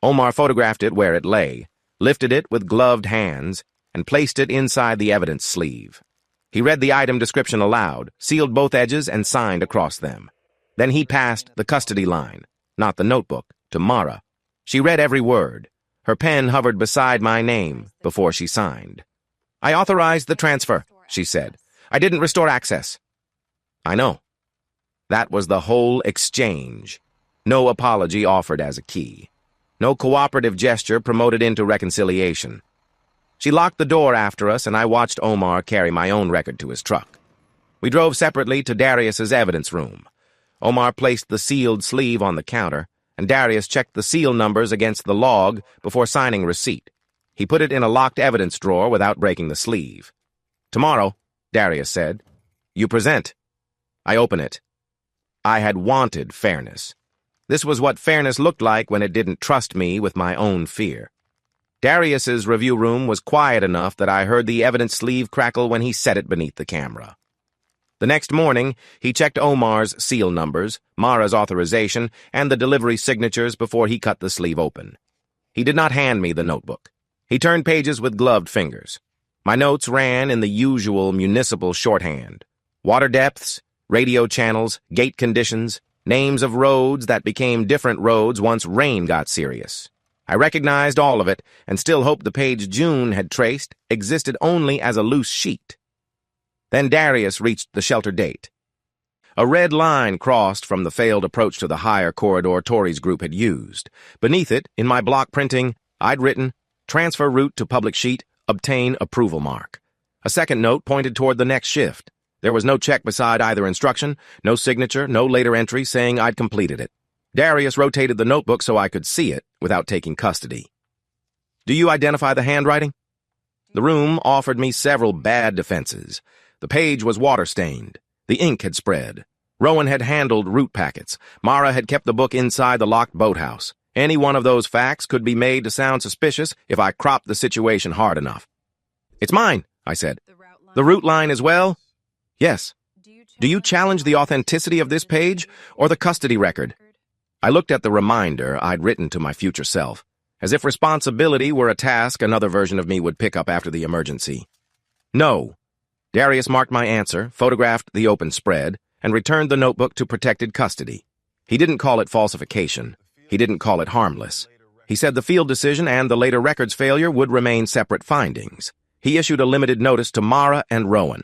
Omar photographed it where it lay, lifted it with gloved hands, and placed it inside the evidence sleeve. He read the item description aloud, sealed both edges, and signed across them. Then he passed the custody line, not the notebook, to Mara. She read every word. Her pen hovered beside my name before she signed. "I authorized the transfer," she said. "I didn't restore access." I know. That was the whole exchange. No apology offered as a key. No cooperative gesture promoted into reconciliation. She locked the door after us, and I watched Omar carry my own record to his truck. We drove separately to Darius's evidence room. Omar placed the sealed sleeve on the counter, and Darius checked the seal numbers against the log before signing receipt. He put it in a locked evidence drawer without breaking the sleeve. "Tomorrow," Darius said, "you present." I open it. I had wanted fairness. This was what fairness looked like when it didn't trust me with my own fear. Darius's review room was quiet enough that I heard the evidence sleeve crackle when he set it beneath the camera. The next morning, he checked Omar's seal numbers, Mara's authorization, and the delivery signatures before he cut the sleeve open. He did not hand me the notebook. He turned pages with gloved fingers. My notes ran in the usual municipal shorthand. Water depths, radio channels, gate conditions, names of roads that became different roads once rain got serious. I recognized all of it and still hoped the page June had traced existed only as a loose sheet. Then Darius reached the shelter date. A red line crossed from the failed approach to the higher corridor Tory's group had used. Beneath it, in my block printing, I'd written, "Transfer route to public sheet, obtain approval mark." A second note pointed toward the next shift. There was no check beside either instruction, no signature, no later entry saying I'd completed it. Darius rotated the notebook so I could see it without taking custody. "Do you identify the handwriting?" The room offered me several bad defenses. The page was water-stained. The ink had spread. Rowan had handled route packets. Mara had kept the book inside the locked boathouse. Any one of those facts could be made to sound suspicious if I cropped the situation hard enough. "It's mine," I said. "The route line as well?" "Yes." "Do you challenge the authenticity of this page or the custody record?" I looked at the reminder I'd written to my future self, as if responsibility were a task another version of me would pick up after the emergency. "No." Darius marked my answer, photographed the open spread, and returned the notebook to protected custody. He didn't call it falsification. He didn't call it harmless. He said the field decision and the later records failure would remain separate findings. He issued a limited notice to Mara and Rowan.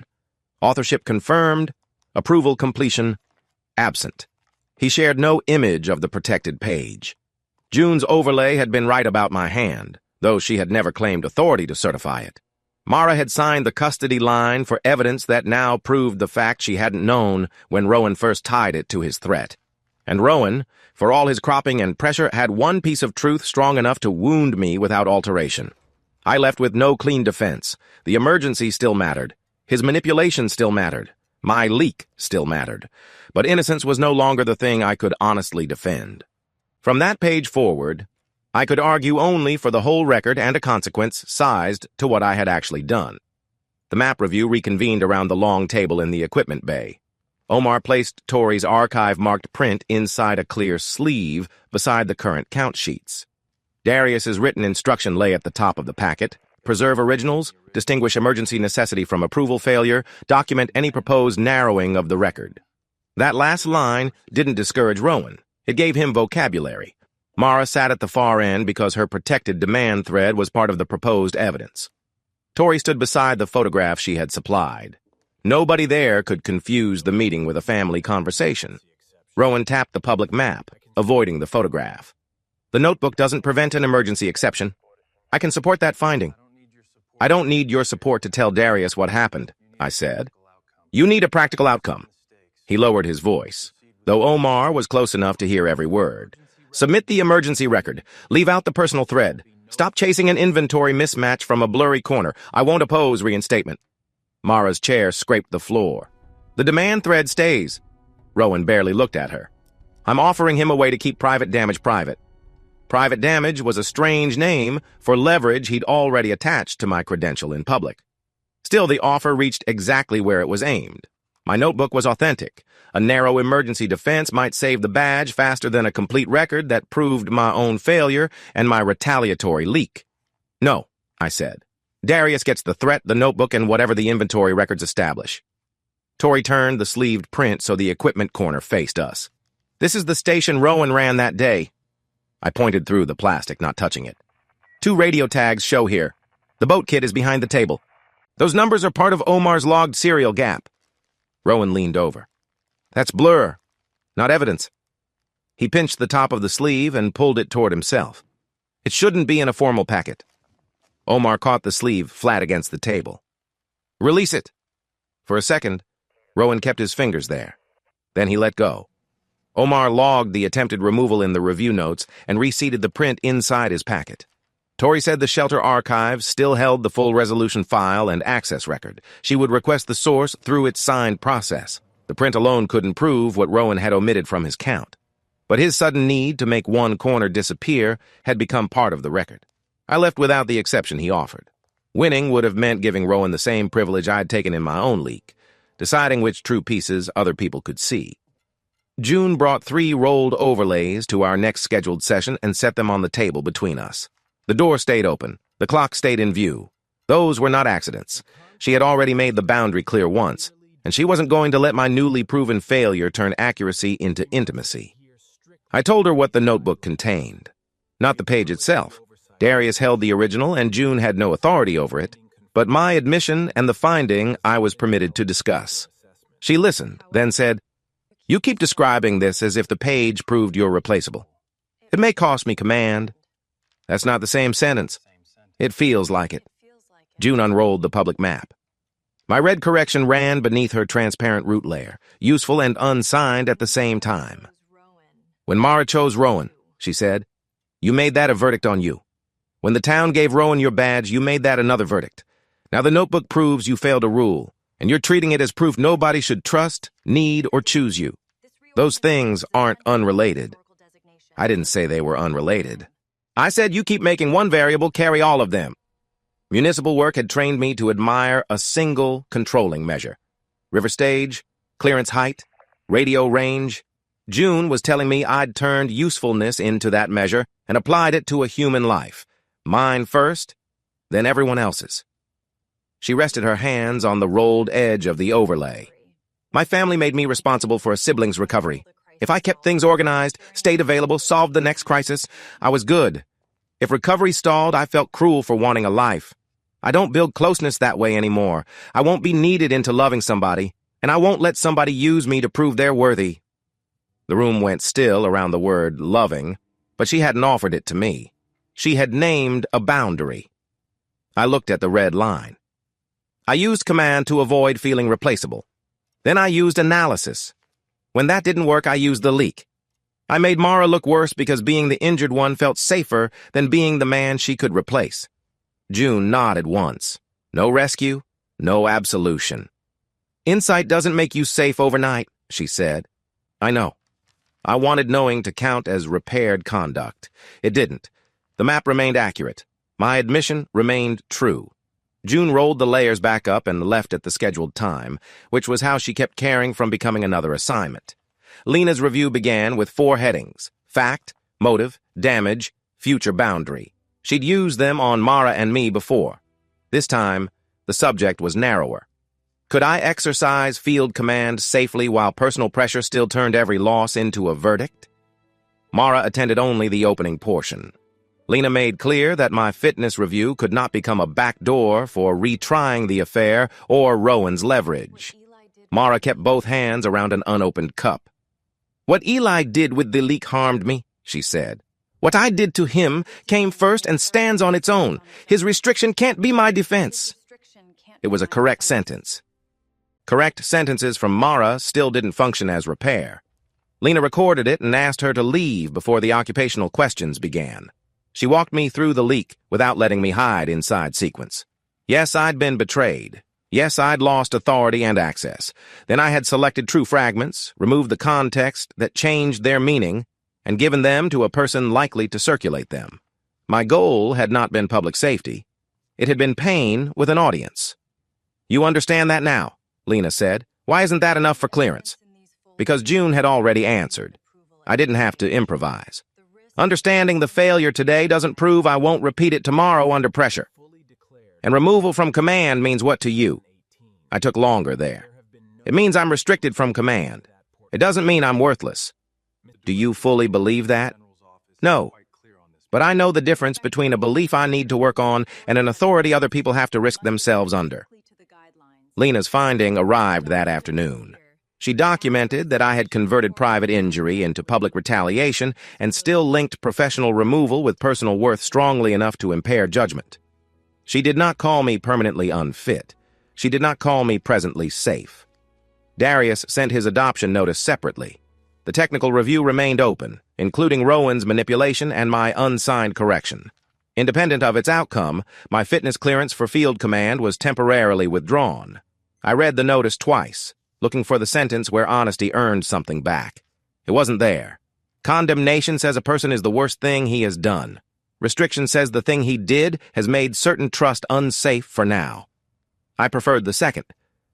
Authorship confirmed, approval completion absent. He shared no image of the protected page. June's overlay had been right about my hand, though she had never claimed authority to certify it. Mara had signed the custody line for evidence that now proved the fact she hadn't known when Rowan first tied it to his threat. And Rowan, for all his cropping and pressure, had one piece of truth strong enough to wound me without alteration. I left with no clean defense. The emergency still mattered. His manipulation still mattered. My leak still mattered. But innocence was no longer the thing I could honestly defend. From that page forward, I could argue only for the whole record and a consequence sized to what I had actually done. The map review reconvened around the long table in the equipment bay. Omar placed Tory's archive-marked print inside a clear sleeve beside the current count sheets. Darius's written instruction lay at the top of the packet. Preserve originals, distinguish emergency necessity from approval failure, document any proposed narrowing of the record. That last line didn't discourage Rowan. It gave him vocabulary. Mara sat at the far end because her protected demand thread was part of the proposed evidence. Tory stood beside the photograph she had supplied. Nobody there could confuse the meeting with a family conversation. Rowan tapped the public map, avoiding the photograph. "The notebook doesn't prevent an emergency exception. I can support that finding." "I don't need your support to tell Darius what happened," I said. "You need a practical outcome." He lowered his voice, though Omar was close enough to hear every word. "Submit the emergency record. Leave out the personal thread. Stop chasing an inventory mismatch from a blurry corner. I won't oppose reinstatement." Mara's chair scraped the floor. "The demand thread stays." Rowan barely looked at her. "I'm offering him a way to keep private damage private." Private damage was a strange name for leverage he'd already attached to my credential in public. Still, the offer reached exactly where it was aimed. My notebook was authentic. A narrow emergency defense might save the badge faster than a complete record that proved my own failure and my retaliatory leak. No, I said. Darius gets the threat, the notebook, and whatever the inventory records establish. Tori turned the sleeved print so the equipment corner faced us. This is the station Rowan ran that day. I pointed through the plastic, not touching it. 2 radio tags show here. The boat kit is behind the table. Those numbers are part of Omar's logged serial gap. Rowan leaned over. That's blur, not evidence. He pinched the top of the sleeve and pulled it toward himself. It shouldn't be in a formal packet. Omar caught the sleeve flat against the table. Release it. For a second, Rowan kept his fingers there. Then he let go. Omar logged the attempted removal in the review notes and reseated the print inside his packet. Tori said the shelter archives still held the full resolution file and access record. She would request the source through its signed process. The print alone couldn't prove what Rowan had omitted from his count. But his sudden need to make one corner disappear had become part of the record. I left without the exception he offered. Winning would have meant giving Rowan the same privilege I'd taken in my own leak, deciding which true pieces other people could see. June brought 3 rolled overlays to our next scheduled session and set them on the table between us. The door stayed open. The clock stayed in view. Those were not accidents. She had already made the boundary clear once, and she wasn't going to let my newly proven failure turn accuracy into intimacy. I told her what the notebook contained. Not the page itself. Darius held the original, and June had no authority over it, but my admission and the finding I was permitted to discuss. She listened, then said, "You keep describing this as if the page proved you're replaceable. It may cost me command. That's not the same sentence. It feels like it." June unrolled the public map. My red correction ran beneath her transparent root layer, useful and unsigned at the same time. When Mara chose Rowan, she said, you made that a verdict on you. When the town gave Rowan your badge, you made that another verdict. Now the notebook proves you failed a rule, and you're treating it as proof nobody should trust, need, or choose you. Those things aren't unrelated. I didn't say they were unrelated. I said you keep making one variable carry all of them. Municipal work had trained me to admire a single controlling measure. River stage, clearance height, radio range. June was telling me I'd turned usefulness into that measure and applied it to a human life. Mine first, then everyone else's. She rested her hands on the rolled edge of the overlay. My family made me responsible for a sibling's recovery. If I kept things organized, stayed available, solved the next crisis, I was good. If recovery stalled, I felt cruel for wanting a life. I don't build closeness that way anymore. I won't be needed into loving somebody, and I won't let somebody use me to prove they're worthy. The room went still around the word loving, but she hadn't offered it to me. She had named a boundary. I looked at the red line. I used command to avoid feeling replaceable. Then I used analysis. When that didn't work, I used the leak. I made Mara look worse because being the injured one felt safer than being the man she could replace. June nodded once. No rescue, no absolution. Insight doesn't make you safe overnight, she said. I know. I wanted knowing to count as repaired conduct. It didn't. The map remained accurate. My admission remained true. June rolled the layers back up and left at the scheduled time, which was how she kept caring from becoming another assignment. Lena's review began with 4 headings: fact, motive, damage, future boundary. She'd used them on Mara and me before. This time, the subject was narrower. Could I exercise field command safely while personal pressure still turned every loss into a verdict? Mara attended only the opening portion. Lena made clear that my fitness review could not become a backdoor for retrying the affair or Rowan's leverage. Mara kept both hands around an unopened cup. What Eli did with the leak harmed me, she said. What I did to him came first and stands on its own. His restriction can't be my defense. It was a correct sentence. Correct sentences from Mara still didn't function as repair. Lena recorded it and asked her to leave before the occupational questions began. She walked me through the leak without letting me hide inside sequence. Yes, I'd been betrayed. Yes, I'd lost authority and access. Then I had selected true fragments, removed the context that changed their meaning, and given them to a person likely to circulate them. My goal had not been public safety. It had been pain with an audience. You understand that now, Lena said, Why isn't that enough for clearance? Because June had already answered. I didn't have to improvise. Understanding the failure today doesn't prove I won't repeat it tomorrow under pressure. And removal from command means what to you? I took longer there. It means I'm restricted from command. It doesn't mean I'm worthless. Do you fully believe that? No. But I know the difference between a belief I need to work on and an authority other people have to risk themselves under. Lena's finding arrived that afternoon. She documented that I had converted private injury into public retaliation and still linked professional removal with personal worth strongly enough to impair judgment. She did not call me permanently unfit. She did not call me presently safe. Darius sent his adoption notice separately. The technical review remained open, including Rowan's manipulation and my unsigned correction. Independent of its outcome, my fitness clearance for field command was temporarily withdrawn. I read the notice twice, looking for the sentence where honesty earned something back. It wasn't there. Condemnation says a person is the worst thing he has done. Restriction says the thing he did has made certain trust unsafe for now. I preferred the second,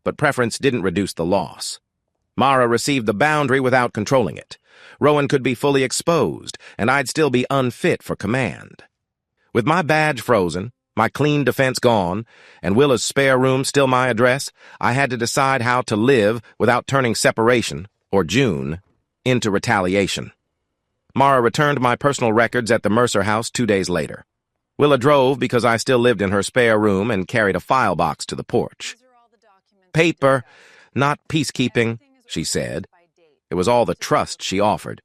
but preference didn't reduce the loss. Mara received the boundary without controlling it. Rowan could be fully exposed, and I'd still be unfit for command. With my badge frozen, my clean defense gone, and Willa's spare room still my address, I had to decide how to live without turning separation, or June, into retaliation. Mara returned my personal records at the Mercer house 2 days later. Willa drove because I still lived in her spare room and carried a file box to the porch. Paper, not peacekeeping, she said. It was all the trust she offered.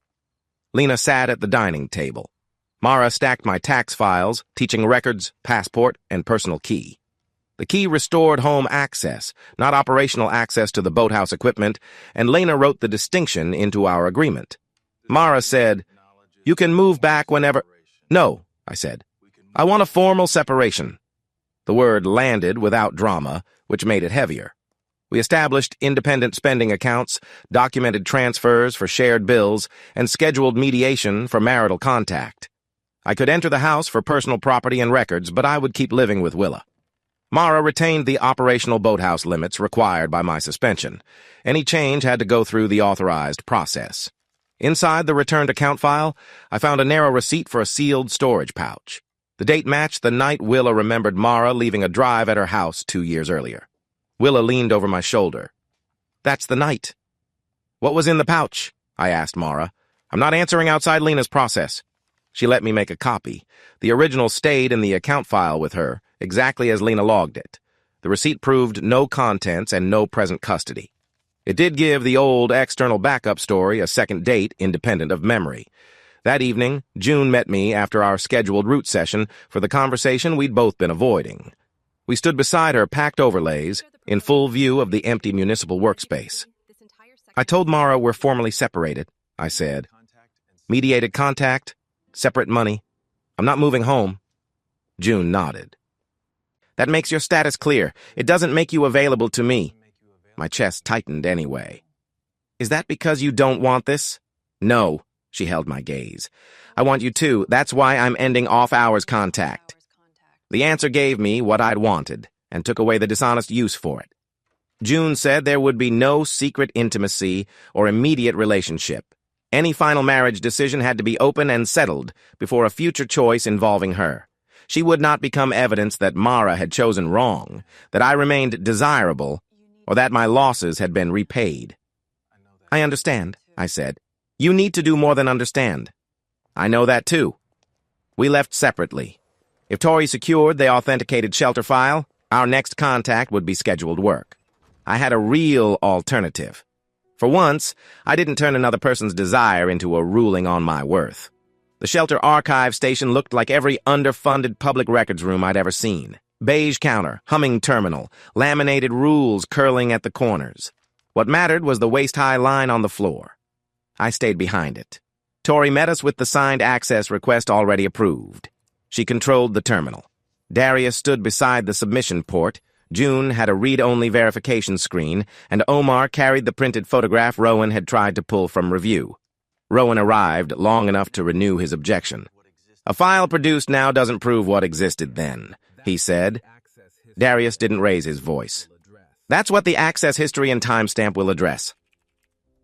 Lena sat at the dining table. Mara stacked my tax files, teaching records, passport, and personal key. The key restored home access, not operational access to the boathouse equipment, and Lena wrote the distinction into our agreement. Mara said, "You can move back whenever—" "No," I said. "I want a formal separation." The word landed without drama, which made it heavier. We established independent spending accounts, documented transfers for shared bills, and scheduled mediation for marital contact. I could enter the house for personal property and records, but I would keep living with Willa. Mara retained the operational boathouse limits required by my suspension. Any change had to go through the authorized process. Inside the returned account file, I found a narrow receipt for a sealed storage pouch. The date matched the night Willa remembered Mara leaving a drive at her house 2 years earlier. Willa leaned over my shoulder. "That's the night." "What was in the pouch?" I asked Mara. "I'm not answering outside Lena's process." She let me make a copy. The original stayed in the account file with her, exactly as Lena logged it. The receipt proved no contents and no present custody. It did give the old external backup story a second date independent of memory. That evening, June met me after our scheduled root session for the conversation we'd both been avoiding. We stood beside her packed overlays, in full view of the empty municipal workspace. "I told Mara we're formally separated," I said. "Mediated contact, separate money. I'm not moving home." June nodded. "That makes your status clear. It doesn't make you available to me." My chest tightened anyway. "Is that because you don't want this?" "No," she held my gaze. "I want you to. That's why I'm ending off-hours contact." The answer gave me what I'd wanted, and took away the dishonest use for it. June said there would be no secret intimacy or immediate relationship. Any final marriage decision had to be open and settled before a future choice involving her. She would not become evidence that Mara had chosen wrong, that I remained desirable, or that my losses had been repaid. "I understand," I said. "You need to do more than understand." "I know that too." We left separately. If Tori secured the authenticated shelter file, our next contact would be scheduled work. I had a real alternative. For once, I didn't turn another person's desire into a ruling on my worth. The shelter archive station looked like every underfunded public records room I'd ever seen. Beige counter, humming terminal, laminated rules curling at the corners. What mattered was the waist-high line on the floor. I stayed behind it. Tori met us with the signed access request already approved. She controlled the terminal. Darius stood beside the submission port. June had a read-only verification screen, and Omar carried the printed photograph Rowan had tried to pull from review. Rowan arrived long enough to renew his objection. "A file produced now doesn't prove what existed then," he said. Darius didn't raise his voice. That's what the access history and timestamp will address.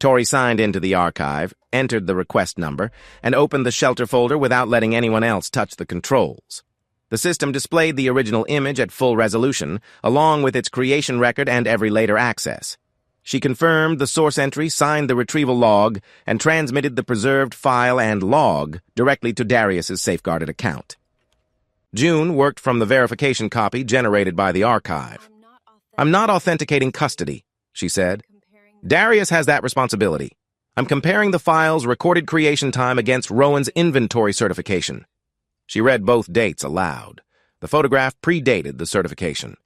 Tori signed into the archive, entered the request number, and opened the shelter folder without letting anyone else touch the controls. The system displayed the original image at full resolution, along with its creation record and every later access. She confirmed the source entry, signed the retrieval log, and transmitted the preserved file and log directly to Darius's safeguarded account. June worked from the verification copy generated by the archive. I'm not authenticating custody, she said. Darius has that responsibility. I'm comparing the file's recorded creation time against Rowan's inventory certification. She read both dates aloud. The photograph predated the certification.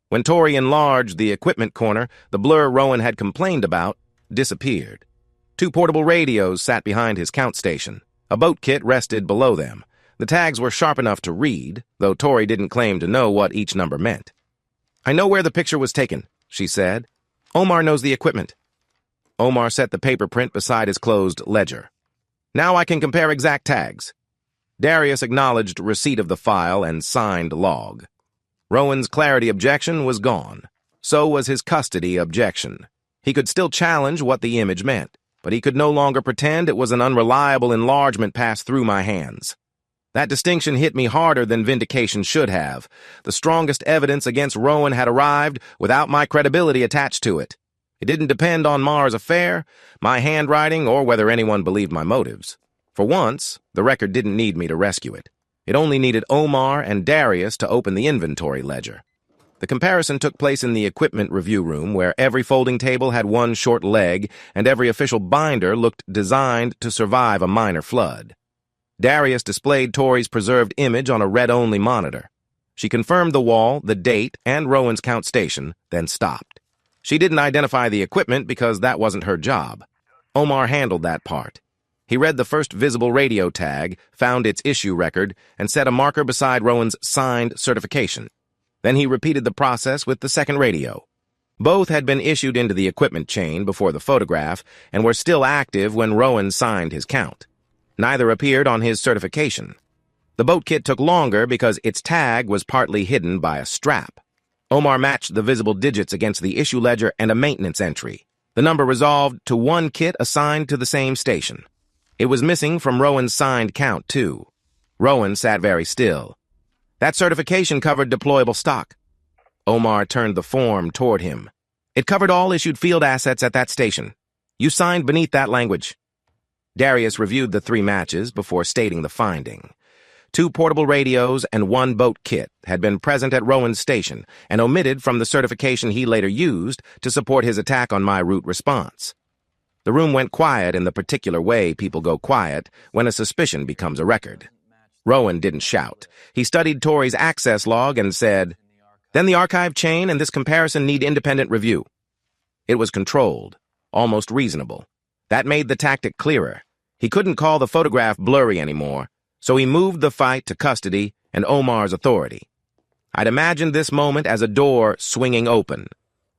When Tori enlarged the equipment corner, the blur Rowan had complained about disappeared. 2 portable radios sat behind his count station. A boat kit rested below them. The tags were sharp enough to read, though Tori didn't claim to know what each number meant. I know where the picture was taken, she said. Omar knows the equipment. Omar set the paper print beside his closed ledger. Now I can compare exact tags. Darius acknowledged receipt of the file and signed log. Rowan's clarity objection was gone. So was his custody objection. He could still challenge what the image meant, but he could no longer pretend it was an unreliable enlargement passed through my hands. That distinction hit me harder than vindication should have. The strongest evidence against Rowan had arrived without my credibility attached to it. It didn't depend on Mar's affair, my handwriting, or whether anyone believed my motives. For once, the record didn't need me to rescue it. It only needed Omar and Darius to open the inventory ledger. The comparison took place in the equipment review room, where every folding table had one short leg and every official binder looked designed to survive a minor flood. Darius displayed Tori's preserved image on a red-only monitor. She confirmed the wall, the date, and Rowan's count station, then stopped. She didn't identify the equipment because that wasn't her job. Omar handled that part. He read the first visible radio tag, found its issue record, and set a marker beside Rowan's signed certification. Then he repeated the process with the second radio. Both had been issued into the equipment chain before the photograph and were still active when Rowan signed his count. Neither appeared on his certification. The boat kit took longer because its tag was partly hidden by a strap. Omar matched the visible digits against the issue ledger and a maintenance entry. The number resolved to one kit assigned to the same station. It was missing from Rowan's signed count, too. Rowan sat very still. That certification covered deployable stock. Omar turned the form toward him. It covered all issued field assets at that station. You signed beneath that language. Darius reviewed the 3 matches before stating the finding. 2 portable radios and 1 boat kit had been present at Rowan's station and omitted from the certification he later used to support his attack on my route response. The room went quiet in the particular way people go quiet when a suspicion becomes a record. Rowan didn't shout. He studied Tori's access log and said, "Then the archive chain and this comparison need independent review." It was controlled, almost reasonable. That made the tactic clearer. He couldn't call the photograph blurry anymore, so he moved the fight to custody and Omar's authority. I'd imagined this moment as a door swinging open.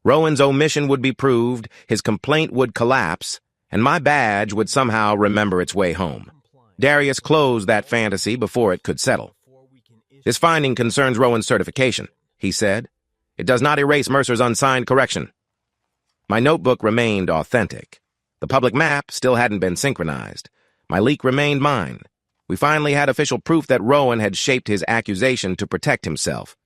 Rowan's omission would be proved, his complaint would collapse, and my badge would somehow remember its way home. Darius closed that fantasy before it could settle. "This finding concerns Rowan's certification," he said. "It does not erase Mercer's unsigned correction." My notebook remained authentic. The public map still hadn't been synchronized. My leak remained mine. We finally had official proof that Rowan had shaped his accusation to protect himself.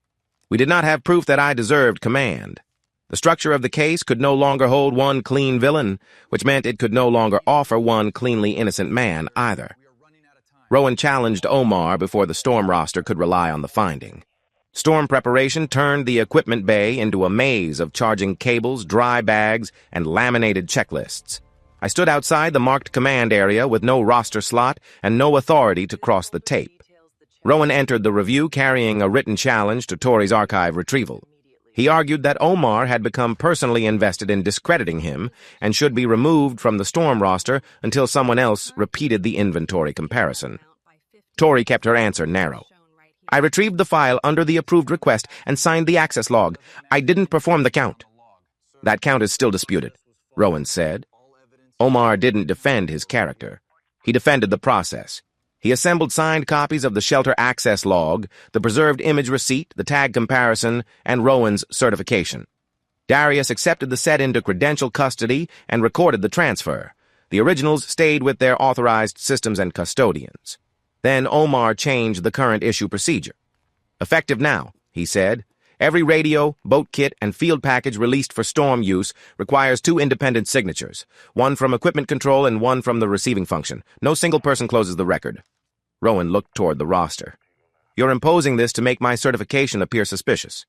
We did not have proof that I deserved command. The structure of the case could no longer hold one clean villain, which meant it could no longer offer one cleanly innocent man either. Rowan challenged Omar before the storm roster could rely on the finding. Storm preparation turned the equipment bay into a maze of charging cables, dry bags, and laminated checklists. I stood outside the marked command area with no roster slot and no authority to cross the tape. Rowan entered the review carrying a written challenge to Tori's archive retrieval. He argued that Omar had become personally invested in discrediting him and should be removed from the storm roster until someone else repeated the inventory comparison. Tori kept her answer narrow. "I retrieved the file under the approved request and signed the access log. I didn't perform the count." "That count is still disputed," Rowan said. Omar didn't defend his character. He defended the process. He assembled signed copies of the shelter access log, the preserved image receipt, the tag comparison, and Rowan's certification. Darius accepted the set into credential custody and recorded the transfer. The originals stayed with their authorized systems and custodians. Then Omar changed the current issue procedure. "Effective now," he said. "Every radio, boat kit, and field package released for storm use requires 2 independent signatures, one from equipment control and one from the receiving function. No single person closes the record." Rowan looked toward the roster. "You're imposing this to make my certification appear suspicious."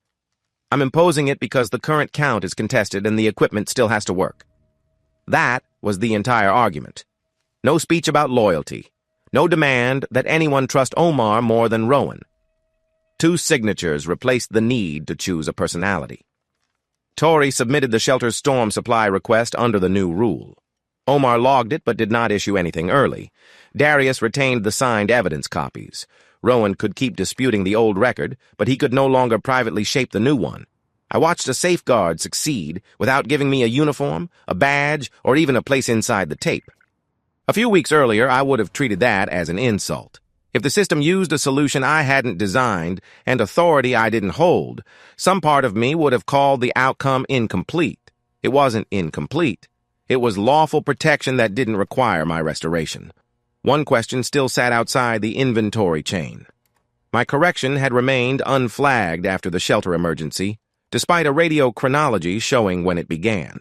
"I'm imposing it because the current count is contested and the equipment still has to work." That was the entire argument. No speech about loyalty. No demand that anyone trust Omar more than Rowan. 2 signatures replaced the need to choose a personality. Tori submitted the shelter's storm supply request under the new rule. Omar logged it but did not issue anything early. Darius retained the signed evidence copies. Rowan could keep disputing the old record, but he could no longer privately shape the new one. I watched a safeguard succeed without giving me a uniform, a badge, or even a place inside the tape. A few weeks earlier, I would have treated that as an insult. If the system used a solution I hadn't designed and authority I didn't hold, some part of me would have called the outcome incomplete. It wasn't incomplete. It was lawful protection that didn't require my restoration. One question still sat outside the inventory chain. My correction had remained unflagged after the shelter emergency, despite a radio chronology showing when it began.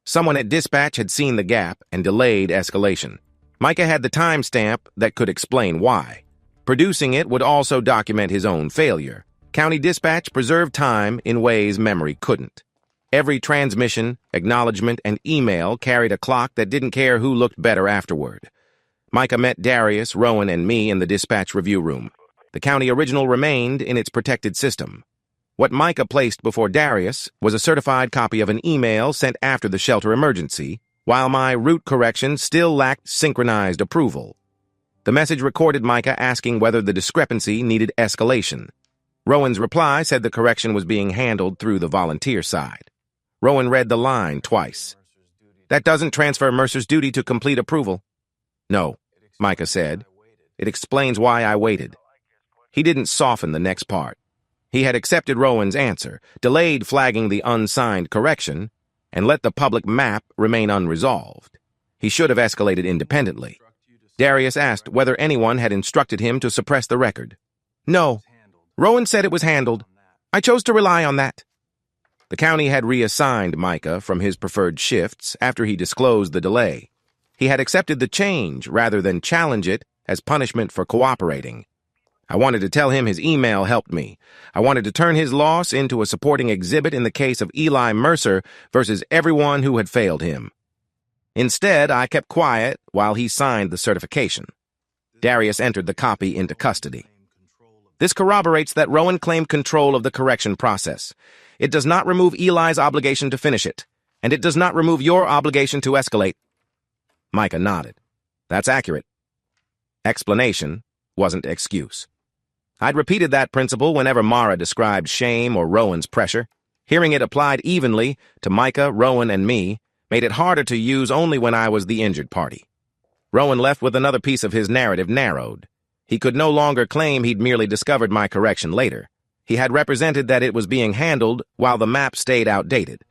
Someone at dispatch had seen the gap and delayed escalation. Micah had the timestamp that could explain why. Producing it would also document his own failure. County dispatch preserved time in ways memory couldn't. Every transmission, acknowledgement, and email carried a clock that didn't care who looked better afterward. Micah met Darius, Rowan, and me in the dispatch review room. The county original remained in its protected system. What Micah placed before Darius was a certified copy of an email sent after the shelter emergency, while my route correction still lacked synchronized approval. The message recorded Micah asking whether the discrepancy needed escalation. Rowan's reply said the correction was being handled through the volunteer side. Rowan read the line twice. "That doesn't transfer Mercer's duty to complete approval." "No," Micah said. "It explains why I waited." He didn't soften the next part. He had accepted Rowan's answer, delayed flagging the unsigned correction, and let the public map remain unresolved. He should have escalated independently. Darius asked whether anyone had instructed him to suppress the record. "No. Rowan said it was handled. I chose to rely on that." The county had reassigned Micah from his preferred shifts after he disclosed the delay. He had accepted the change rather than challenge it as punishment for cooperating. I wanted to tell him his email helped me. I wanted to turn his loss into a supporting exhibit in the case of Eli Mercer versus everyone who had failed him. Instead, I kept quiet while he signed the certification. Darius entered the copy into custody. "This corroborates that Rowan claimed control of the correction process. It does not remove Eli's obligation to finish it, and it does not remove your obligation to escalate." Micah nodded. "That's accurate." Explanation wasn't excuse. I'd repeated that principle whenever Mara described shame or Rowan's pressure. Hearing it applied evenly to Micah, Rowan, and me made it harder to use only when I was the injured party. Rowan left with another piece of his narrative narrowed. He could no longer claim he'd merely discovered my correction later. He had represented that it was being handled while the map stayed outdated.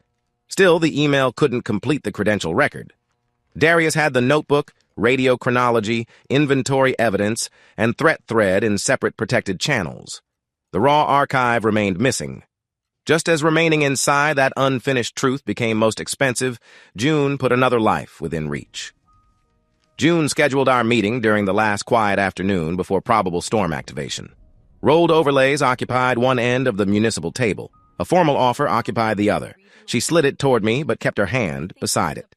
Still, the email couldn't complete the credential record. Darius had the notebook, radio chronology, inventory evidence, and threat thread in separate protected channels. The raw archive remained missing. Just as remaining inside that unfinished truth became most expensive, June put another life within reach. June scheduled our meeting during the last quiet afternoon before probable storm activation. Rolled overlays occupied one end of the municipal table. A formal offer occupied the other. She slid it toward me but kept her hand beside it.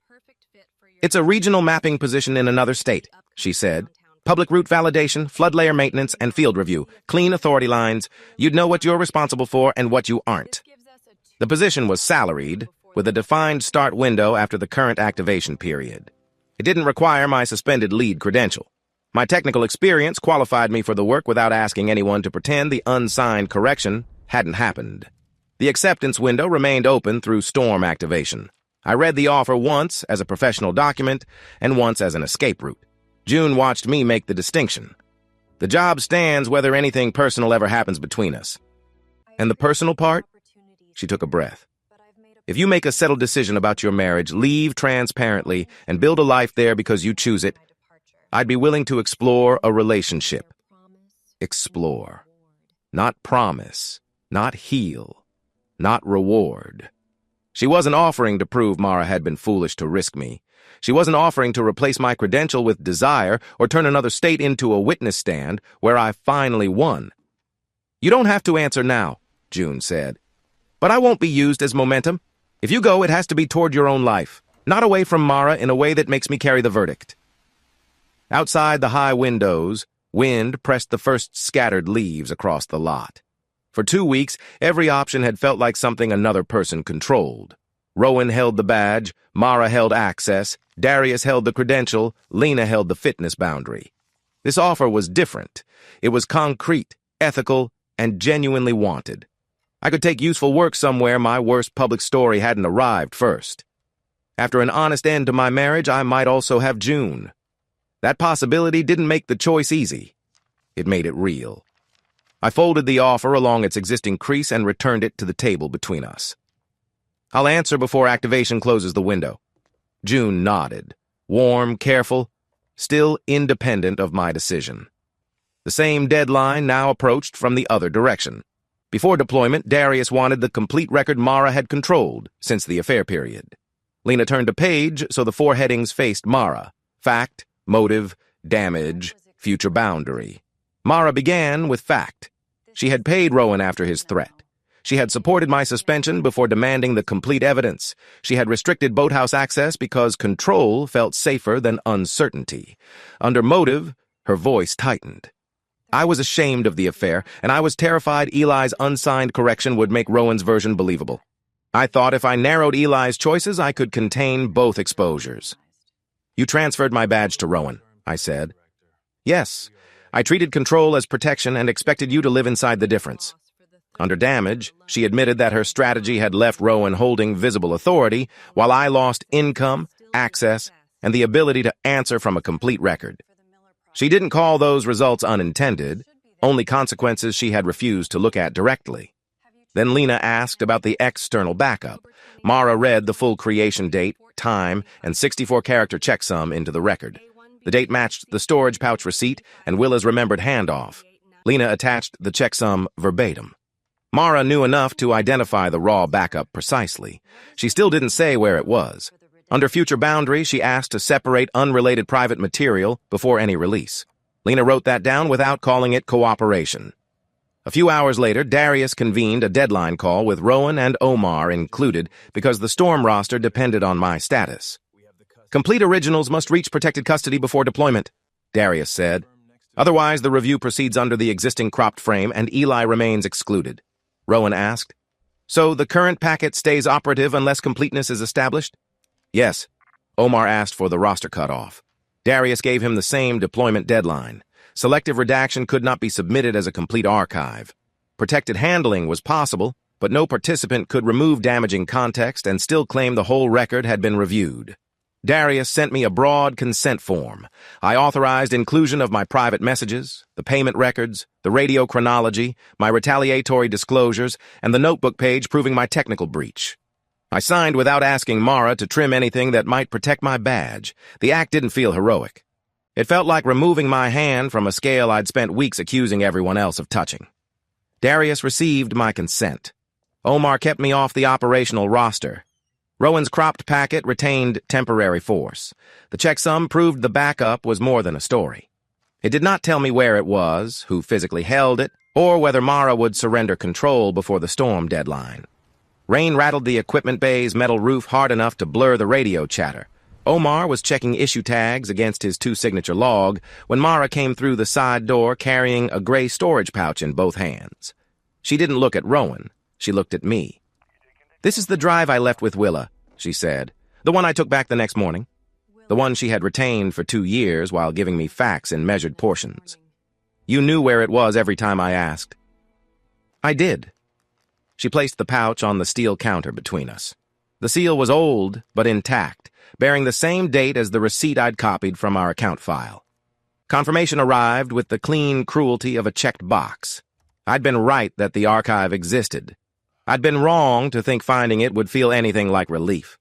"It's a regional mapping position in another state," she said. "Public route validation, flood layer maintenance, and field review. Clean authority lines. You'd know what you're responsible for and what you aren't." The position was salaried, with a defined start window after the current activation period. It didn't require my suspended lead credential. My technical experience qualified me for the work without asking anyone to pretend the unsigned correction hadn't happened. The acceptance window remained open through storm activation. I read the offer once as a professional document and once as an escape route. June watched me make the distinction. "The job stands whether anything personal ever happens between us." "And the personal part?" She took a breath. If you make a settled decision about your marriage, leave transparently and build a life there because you choose it, I'd be willing to explore a relationship. Explore. Not promise. Not heal. Not reward. She wasn't offering to prove Mara had been foolish to risk me. She wasn't offering to replace my credential with desire or turn another state into a witness stand where I finally won. You don't have to answer now, June said. But I won't be used as momentum. If you go, it has to be toward your own life, not away from Mara in a way that makes me carry the verdict. Outside the high windows, wind pressed the first scattered leaves across the lot. For 2 weeks, every option had felt like something another person controlled. Rowan held the badge, Mara held access, Darius held the credential, Lena held the fitness boundary. This offer was different. It was concrete, ethical, and genuinely wanted. I could take useful work somewhere my worst public story hadn't arrived first. After an honest end to my marriage, I might also have June. That possibility didn't make the choice easy. It made it real. I folded the offer along its existing crease and returned it to the table between us. I'll answer before activation closes the window. June nodded, warm, careful, still independent of my decision. The same deadline now approached from the other direction. Before deployment, Darius wanted the complete record Mara had controlled since the affair period. Lena turned a page so the 4 headings faced Mara: fact, motive, damage, future boundary. Mara began with fact. She had paid Rowan after his threat. She had supported my suspension before demanding the complete evidence. She had restricted boathouse access because control felt safer than uncertainty. Under motive, her voice tightened. I was ashamed of the affair, and I was terrified Eli's unsigned correction would make Rowan's version believable. I thought if I narrowed Eli's choices, I could contain both exposures. You transferred my badge to Rowan, I said. Yes. I treated control as protection and expected you to live inside the difference. Under damage, she admitted that her strategy had left Rowan holding visible authority, while I lost income, access, and the ability to answer from a complete record. She didn't call those results unintended, only consequences she had refused to look at directly. Then Lena asked about the external backup. Mara read the full creation date, time, and 64-character checksum into the record. The date matched the storage pouch receipt and Willa's remembered handoff. Lena attached the checksum verbatim. Mara knew enough to identify the raw backup precisely. She still didn't say where it was. Under future boundary, she asked to separate unrelated private material before any release. Lena wrote that down without calling it cooperation. A few hours later, Darius convened a deadline call with Rowan and Omar included because the storm roster depended on my status. Complete originals must reach protected custody before deployment, Darius said. Otherwise, the review proceeds under the existing cropped frame and Eli remains excluded. Rowan asked. So the current packet stays operative unless completeness is established? Yes. Omar asked for the roster cutoff. Darius gave him the same deployment deadline. Selective redaction could not be submitted as a complete archive. Protected handling was possible, but no participant could remove damaging context and still claim the whole record had been reviewed. Darius sent me a broad consent form. I authorized inclusion of my private messages, the payment records, the radio chronology, my retaliatory disclosures, and the notebook page proving my technical breach. I signed without asking Mara to trim anything that might protect my badge. The act didn't feel heroic. It felt like removing my hand from a scale I'd spent weeks accusing everyone else of touching. Darius received my consent. Omar kept me off the operational roster. Rowan's cropped packet retained temporary force. The checksum proved the backup was more than a story. It did not tell me where it was, who physically held it, or whether Mara would surrender control before the storm deadline. Rain rattled the equipment bay's metal roof hard enough to blur the radio chatter. Omar was checking issue tags against his 2-signature log when Mara came through the side door carrying a gray storage pouch in both hands. She didn't look at Rowan. She looked at me. "This is the drive I left with Willa," she said. "The one I took back the next morning. The one she had retained for 2 years while giving me facts in measured portions. You knew where it was every time I asked." "I did." She placed the pouch on the steel counter between us. The seal was old, but intact, bearing the same date as the receipt I'd copied from our account file. Confirmation arrived with the clean cruelty of a checked box. I'd been right that the archive existed. I'd been wrong to think finding it would feel anything like relief.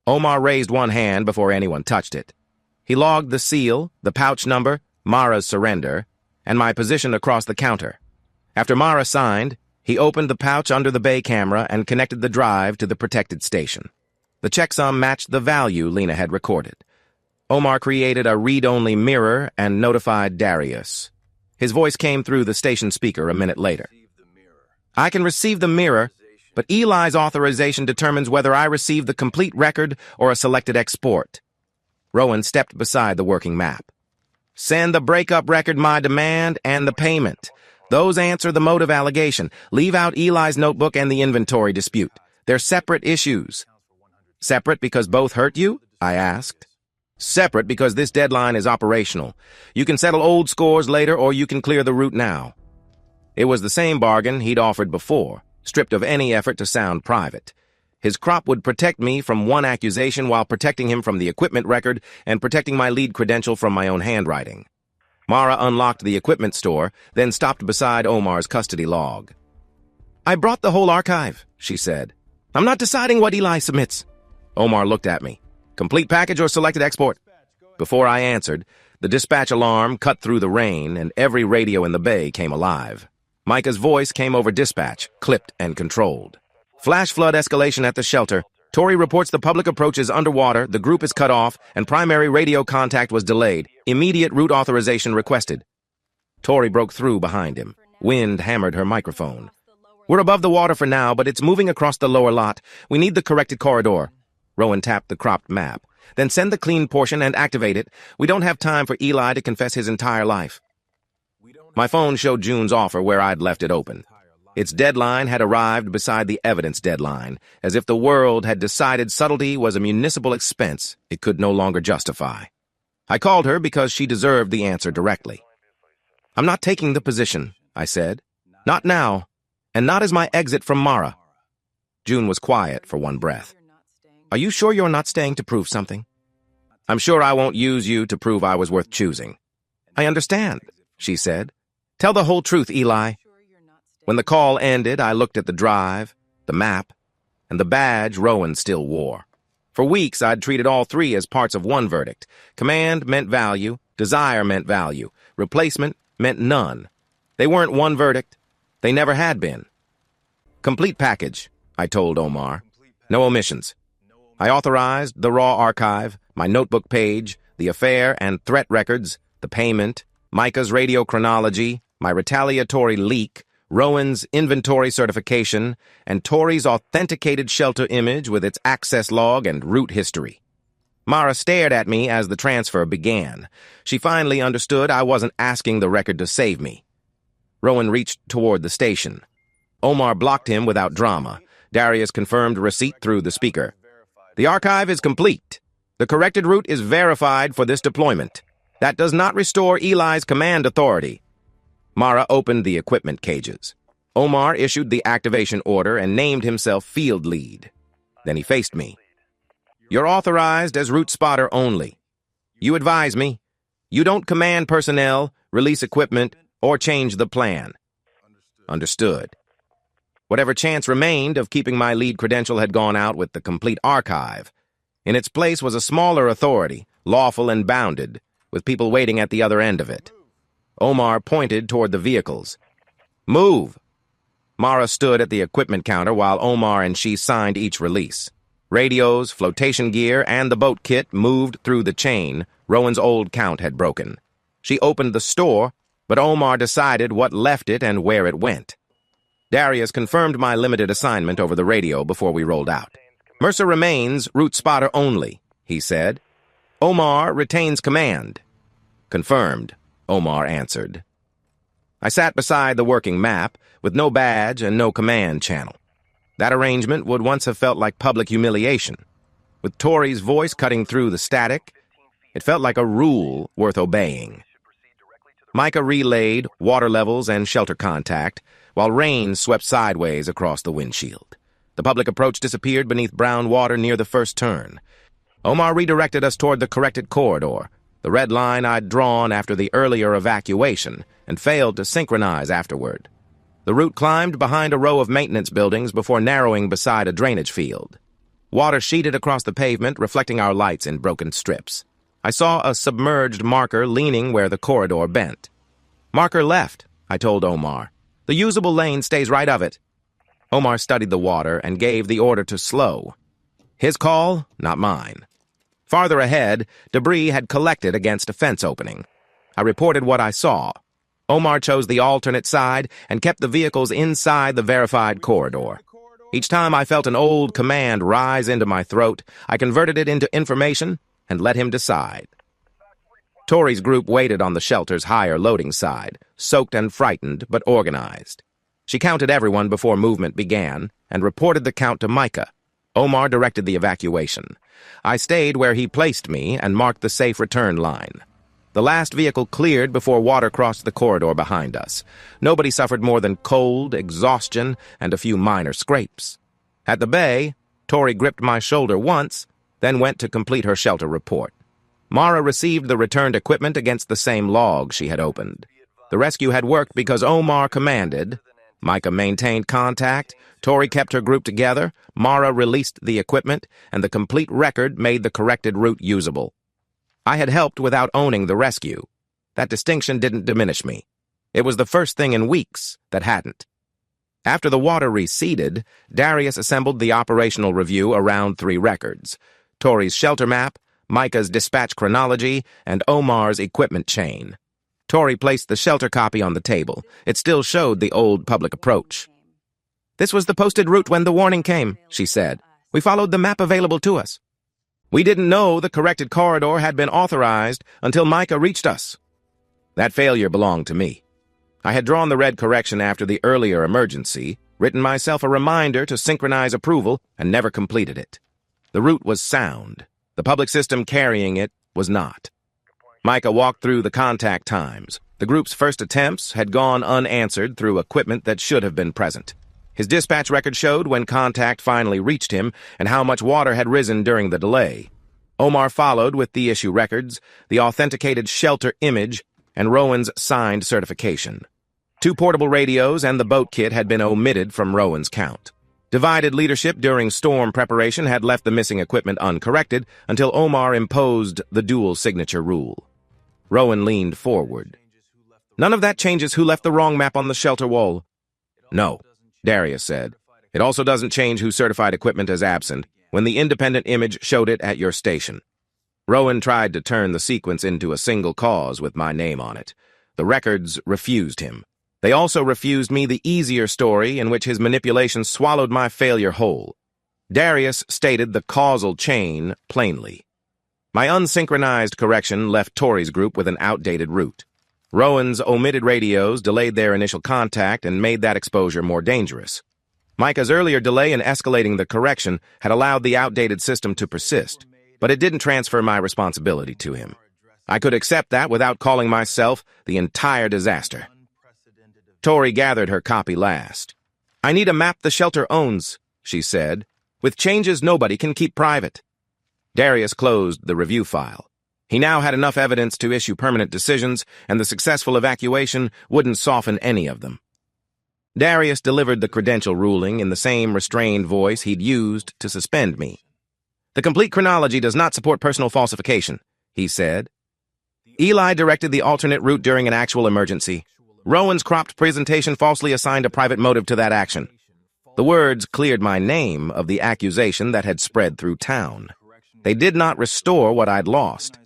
Omar raised one hand before anyone touched it. He logged the seal, the pouch number, Mara's surrender, and my position across the counter. After Mara signed, he opened the pouch under the bay camera and connected the drive to the protected station. The checksum matched the value Lena had recorded. Omar created a read-only mirror and notified Darius. His voice came through the station speaker a minute later. I can receive the mirror, but Eli's authorization determines whether I receive the complete record or a selected export. Rowan stepped beside the working map. Send the breakup record my demand and the payment. Those answer the motive allegation. Leave out Eli's notebook and the inventory dispute. They're separate issues. Separate because both hurt you? I asked. Separate because this deadline is operational. You can settle old scores later or you can clear the route now. It was the same bargain he'd offered before, stripped of any effort to sound private. His crop would protect me from one accusation while protecting him from the equipment record and protecting my lead credential from my own handwriting. Mara unlocked the equipment store, then stopped beside Omar's custody log. I brought the whole archive, she said. I'm not deciding what Eli submits. Omar looked at me. Complete package or selected export? Before I answered, the dispatch alarm cut through the rain and every radio in the bay came alive. Micah's voice came over dispatch, clipped and controlled. Flash flood escalation at the shelter. Tori reports the public approach is underwater, the group is cut off, and primary radio contact was delayed. Immediate route authorization requested. Tori broke through behind him. Wind hammered her microphone. We're above the water for now, but it's moving across the lower lot. We need the corrected corridor. Rowan tapped the cropped map. Then send the clean portion and activate it. We don't have time for Eli to confess his entire life. My phone showed June's offer where I'd left it open. Its deadline had arrived beside the evidence deadline, as if the world had decided subtlety was a municipal expense it could no longer justify. I called her because she deserved the answer directly. I'm not taking the position, I said. Not now, and not as my exit from Mara. June was quiet for one breath. Are you sure you're not staying to prove something? I'm sure I won't use you to prove I was worth choosing. I understand, she said. Tell the whole truth, Eli. When the call ended, I looked at the drive, the map, and the badge Rowan still wore. For weeks, I'd treated all three as parts of one verdict. Command meant value, desire meant value, replacement meant none. They weren't one verdict. They never had been. Complete package, I told Omar. No omissions. I authorized the raw archive, my notebook page, the affair and threat records, the payment, Micah's radio chronology, my retaliatory leak, Rowan's inventory certification, and Tori's authenticated shelter image with its access log and route history. Mara stared at me as the transfer began. She finally understood I wasn't asking the record to save me. Rowan reached toward the station. Omar blocked him without drama. Darius confirmed receipt through the speaker. The archive is complete. The corrected route is verified for this deployment. That does not restore Eli's command authority. Mara opened the equipment cages. Omar issued the activation order and named himself field lead. Then he faced me. You're authorized as route spotter only. You advise me. You don't command personnel, release equipment, or change the plan. Understood. Whatever chance remained of keeping my lead credential had gone out with the complete archive. In its place was a smaller authority, lawful and bounded, with people waiting at the other end of it. Omar pointed toward the vehicles. Move! Mara stood at the equipment counter while Omar and she signed each release. Radios, flotation gear, and the boat kit moved through the chain. Rowan's old count had broken. She opened the store, but Omar decided what left it and where it went. Darius confirmed my limited assignment over the radio before we rolled out. Mercer remains route spotter only, he said. Omar retains command. Confirmed, Omar answered. I sat beside the working map, with no badge and no command channel. That arrangement would once have felt like public humiliation. With Tori's voice cutting through the static, it felt like a rule worth obeying. Micah relayed water levels and shelter contact, while rain swept sideways across the windshield. The public approach disappeared beneath brown water near the first turn. Omar redirected us toward the corrected corridor, the red line I'd drawn after the earlier evacuation, and failed to synchronize afterward. The route climbed behind a row of maintenance buildings before narrowing beside a drainage field. Water sheeted across the pavement, reflecting our lights in broken strips. I saw a submerged marker leaning where the corridor bent. "Marker left," I told Omar. "The usable lane stays right of it." Omar studied the water and gave the order to slow. His call, not mine. Farther ahead, debris had collected against a fence opening. I reported what I saw. Omar chose the alternate side and kept the vehicles inside the verified corridor. Each time I felt an old command rise into my throat, I converted it into information and let him decide. Tori's group waited on the shelter's higher loading side, soaked and frightened, but organized. She counted everyone before movement began and reported the count to Micah. Omar directed the evacuation. I stayed where he placed me and marked the safe return line. The last vehicle cleared before water crossed the corridor behind us. Nobody suffered more than cold, exhaustion, and a few minor scrapes. At the bay, Tori gripped my shoulder once, then went to complete her shelter report. Mara received the returned equipment against the same log she had opened. The rescue had worked because Omar commanded. Micah maintained contact, Tori kept her group together, Mara released the equipment, and the complete record made the corrected route usable. I had helped without owning the rescue. That distinction didn't diminish me. It was the first thing in weeks that hadn't. After the water receded, Darius assembled the operational review around 3 records: Tori's shelter map, Micah's dispatch chronology, and Omar's equipment chain. Tori placed the shelter copy on the table. It still showed the old public approach. "This was the posted route when the warning came," she said. "We followed the map available to us. We didn't know the corrected corridor had been authorized until Micah reached us." That failure belonged to me. I had drawn the red correction after the earlier emergency, written myself a reminder to synchronize approval, and never completed it. The route was sound. The public system carrying it was not. Micah walked through the contact times. The group's first attempts had gone unanswered through equipment that should have been present. His dispatch record showed when contact finally reached him and how much water had risen during the delay. Omar followed with the issue records, the authenticated shelter image, and Rowan's signed certification. 2 portable radios and the boat kit had been omitted from Rowan's count. Divided leadership during storm preparation had left the missing equipment uncorrected until Omar imposed the dual signature rule. Rowan leaned forward. "None of that changes who left the wrong map on the shelter wall." "No," Darius said. "It also doesn't change who certified equipment as absent when the independent image showed it at your station." Rowan tried to turn the sequence into a single cause with my name on it. The records refused him. They also refused me the easier story in which his manipulation swallowed my failure whole. Darius stated the causal chain plainly. My unsynchronized correction left Tori's group with an outdated route. Rowan's omitted radios delayed their initial contact and made that exposure more dangerous. Micah's earlier delay in escalating the correction had allowed the outdated system to persist, but it didn't transfer my responsibility to him. I could accept that without calling myself the entire disaster. Tori gathered her copy last. "I need a map the shelter owns," she said. "With changes nobody can keep private." Darius closed the review file. He now had enough evidence to issue permanent decisions, and the successful evacuation wouldn't soften any of them. Darius delivered the credential ruling in the same restrained voice he'd used to suspend me. "The complete chronology does not support personal falsification," he said. "Eli directed the alternate route during an actual emergency. Rowan's cropped presentation falsely assigned a private motive to that action." The words cleared my name of the accusation that had spread through town. They did not restore what I'd lost.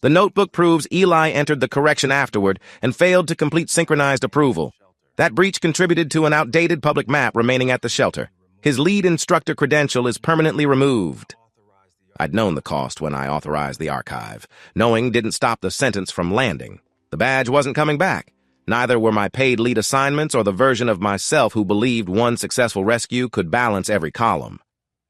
The notebook proves Eli entered the correction afterward and failed to complete synchronized approval. That breach contributed to an outdated public map remaining at the shelter. His lead instructor credential is permanently removed. I'd known the cost when I authorized the archive. Knowing didn't stop the sentence from landing. The badge wasn't coming back. Neither were my paid lead assignments or the version of myself who believed one successful rescue could balance every column.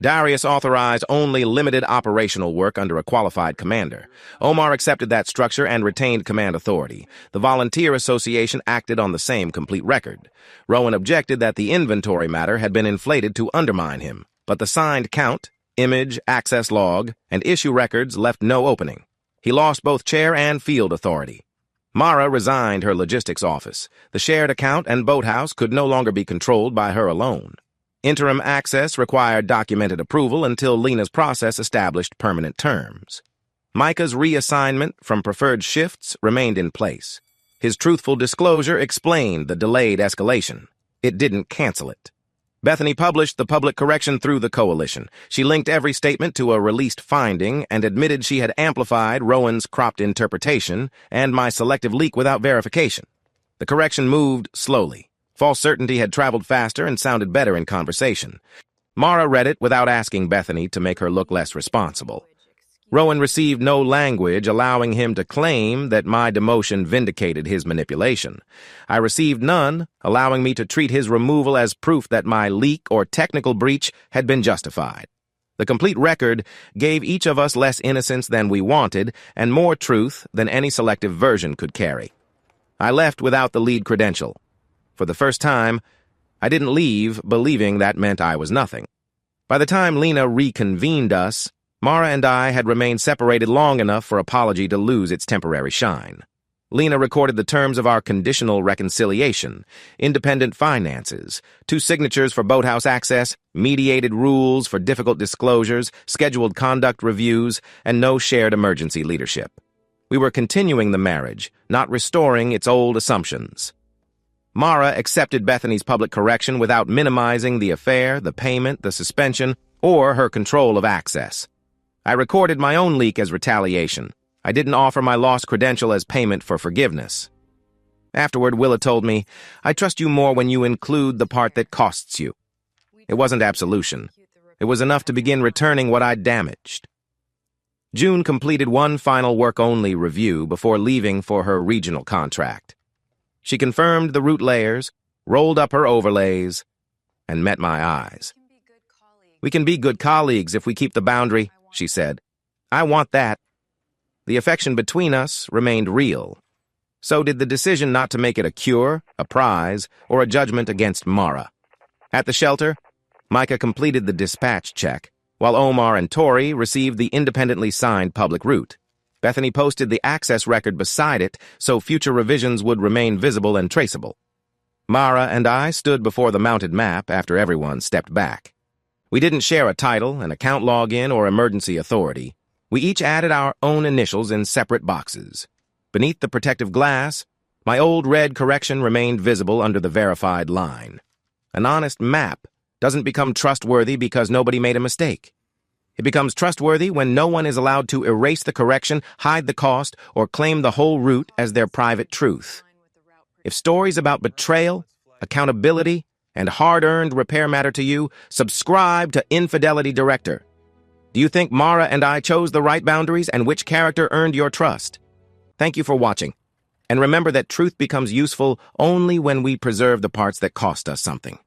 Darius authorized only limited operational work under a qualified commander. Omar accepted that structure and retained command authority. The Volunteer Association acted on the same complete record. Rowan objected that the inventory matter had been inflated to undermine him, but the signed count, image, access log, and issue records left no opening. He lost both chair and field authority. Mara resigned her logistics office. The shared account and boathouse could no longer be controlled by her alone. Interim access required documented approval until Lena's process established permanent terms. Micah's reassignment from preferred shifts remained in place. His truthful disclosure explained the delayed escalation. It didn't cancel it. Bethany published the public correction through the coalition. She linked every statement to a released finding and admitted she had amplified Rowan's cropped interpretation and my selective leak without verification. The correction moved slowly. False certainty had traveled faster and sounded better in conversation. Mara read it without asking Bethany to make her look less responsible. Rowan received no language allowing him to claim that my demotion vindicated his manipulation. I received none, allowing me to treat his removal as proof that my leak or technical breach had been justified. The complete record gave each of us less innocence than we wanted and more truth than any selective version could carry. I left without the lead credential. For the first time, I didn't leave believing that meant I was nothing. By the time Lena reconvened us, Mara and I had remained separated long enough for apology to lose its temporary shine. Lena recorded the terms of our conditional reconciliation, independent finances, 2 signatures for boathouse access, mediated rules for difficult disclosures, scheduled conduct reviews, and no shared emergency leadership. We were continuing the marriage, not restoring its old assumptions. Mara accepted Bethany's public correction without minimizing the affair, the payment, the suspension, or her control of access. I recorded my own leak as retaliation. I didn't offer my lost credential as payment for forgiveness. Afterward, Willa told me, "I trust you more when you include the part that costs you." It wasn't absolution. It was enough to begin returning what I'd damaged. June completed one final work-only review before leaving for her regional contract. She confirmed the root layers, rolled up her overlays, and met my eyes. "We can be good colleagues if we keep the boundary," she said. "I want that." The affection between us remained real. So did the decision not to make it a cure, a prize, or a judgment against Mara. At the shelter, Micah completed the dispatch check, while Omar and Tori received the independently signed public route. Bethany posted the access record beside it so future revisions would remain visible and traceable. Mara and I stood before the mounted map after everyone stepped back. We didn't share a title, an account login, or emergency authority. We each added our own initials in separate boxes. Beneath the protective glass, my old red correction remained visible under the verified line. An honest map doesn't become trustworthy because nobody made a mistake. It becomes trustworthy when no one is allowed to erase the correction, hide the cost, or claim the whole route as their private truth. If stories about betrayal, accountability, and hard-earned repair matter to you, subscribe to Infidelity Director. Do you think Mara and I chose the right boundaries and which character earned your trust? Thank you for watching. And remember that truth becomes useful only when we preserve the parts that cost us something.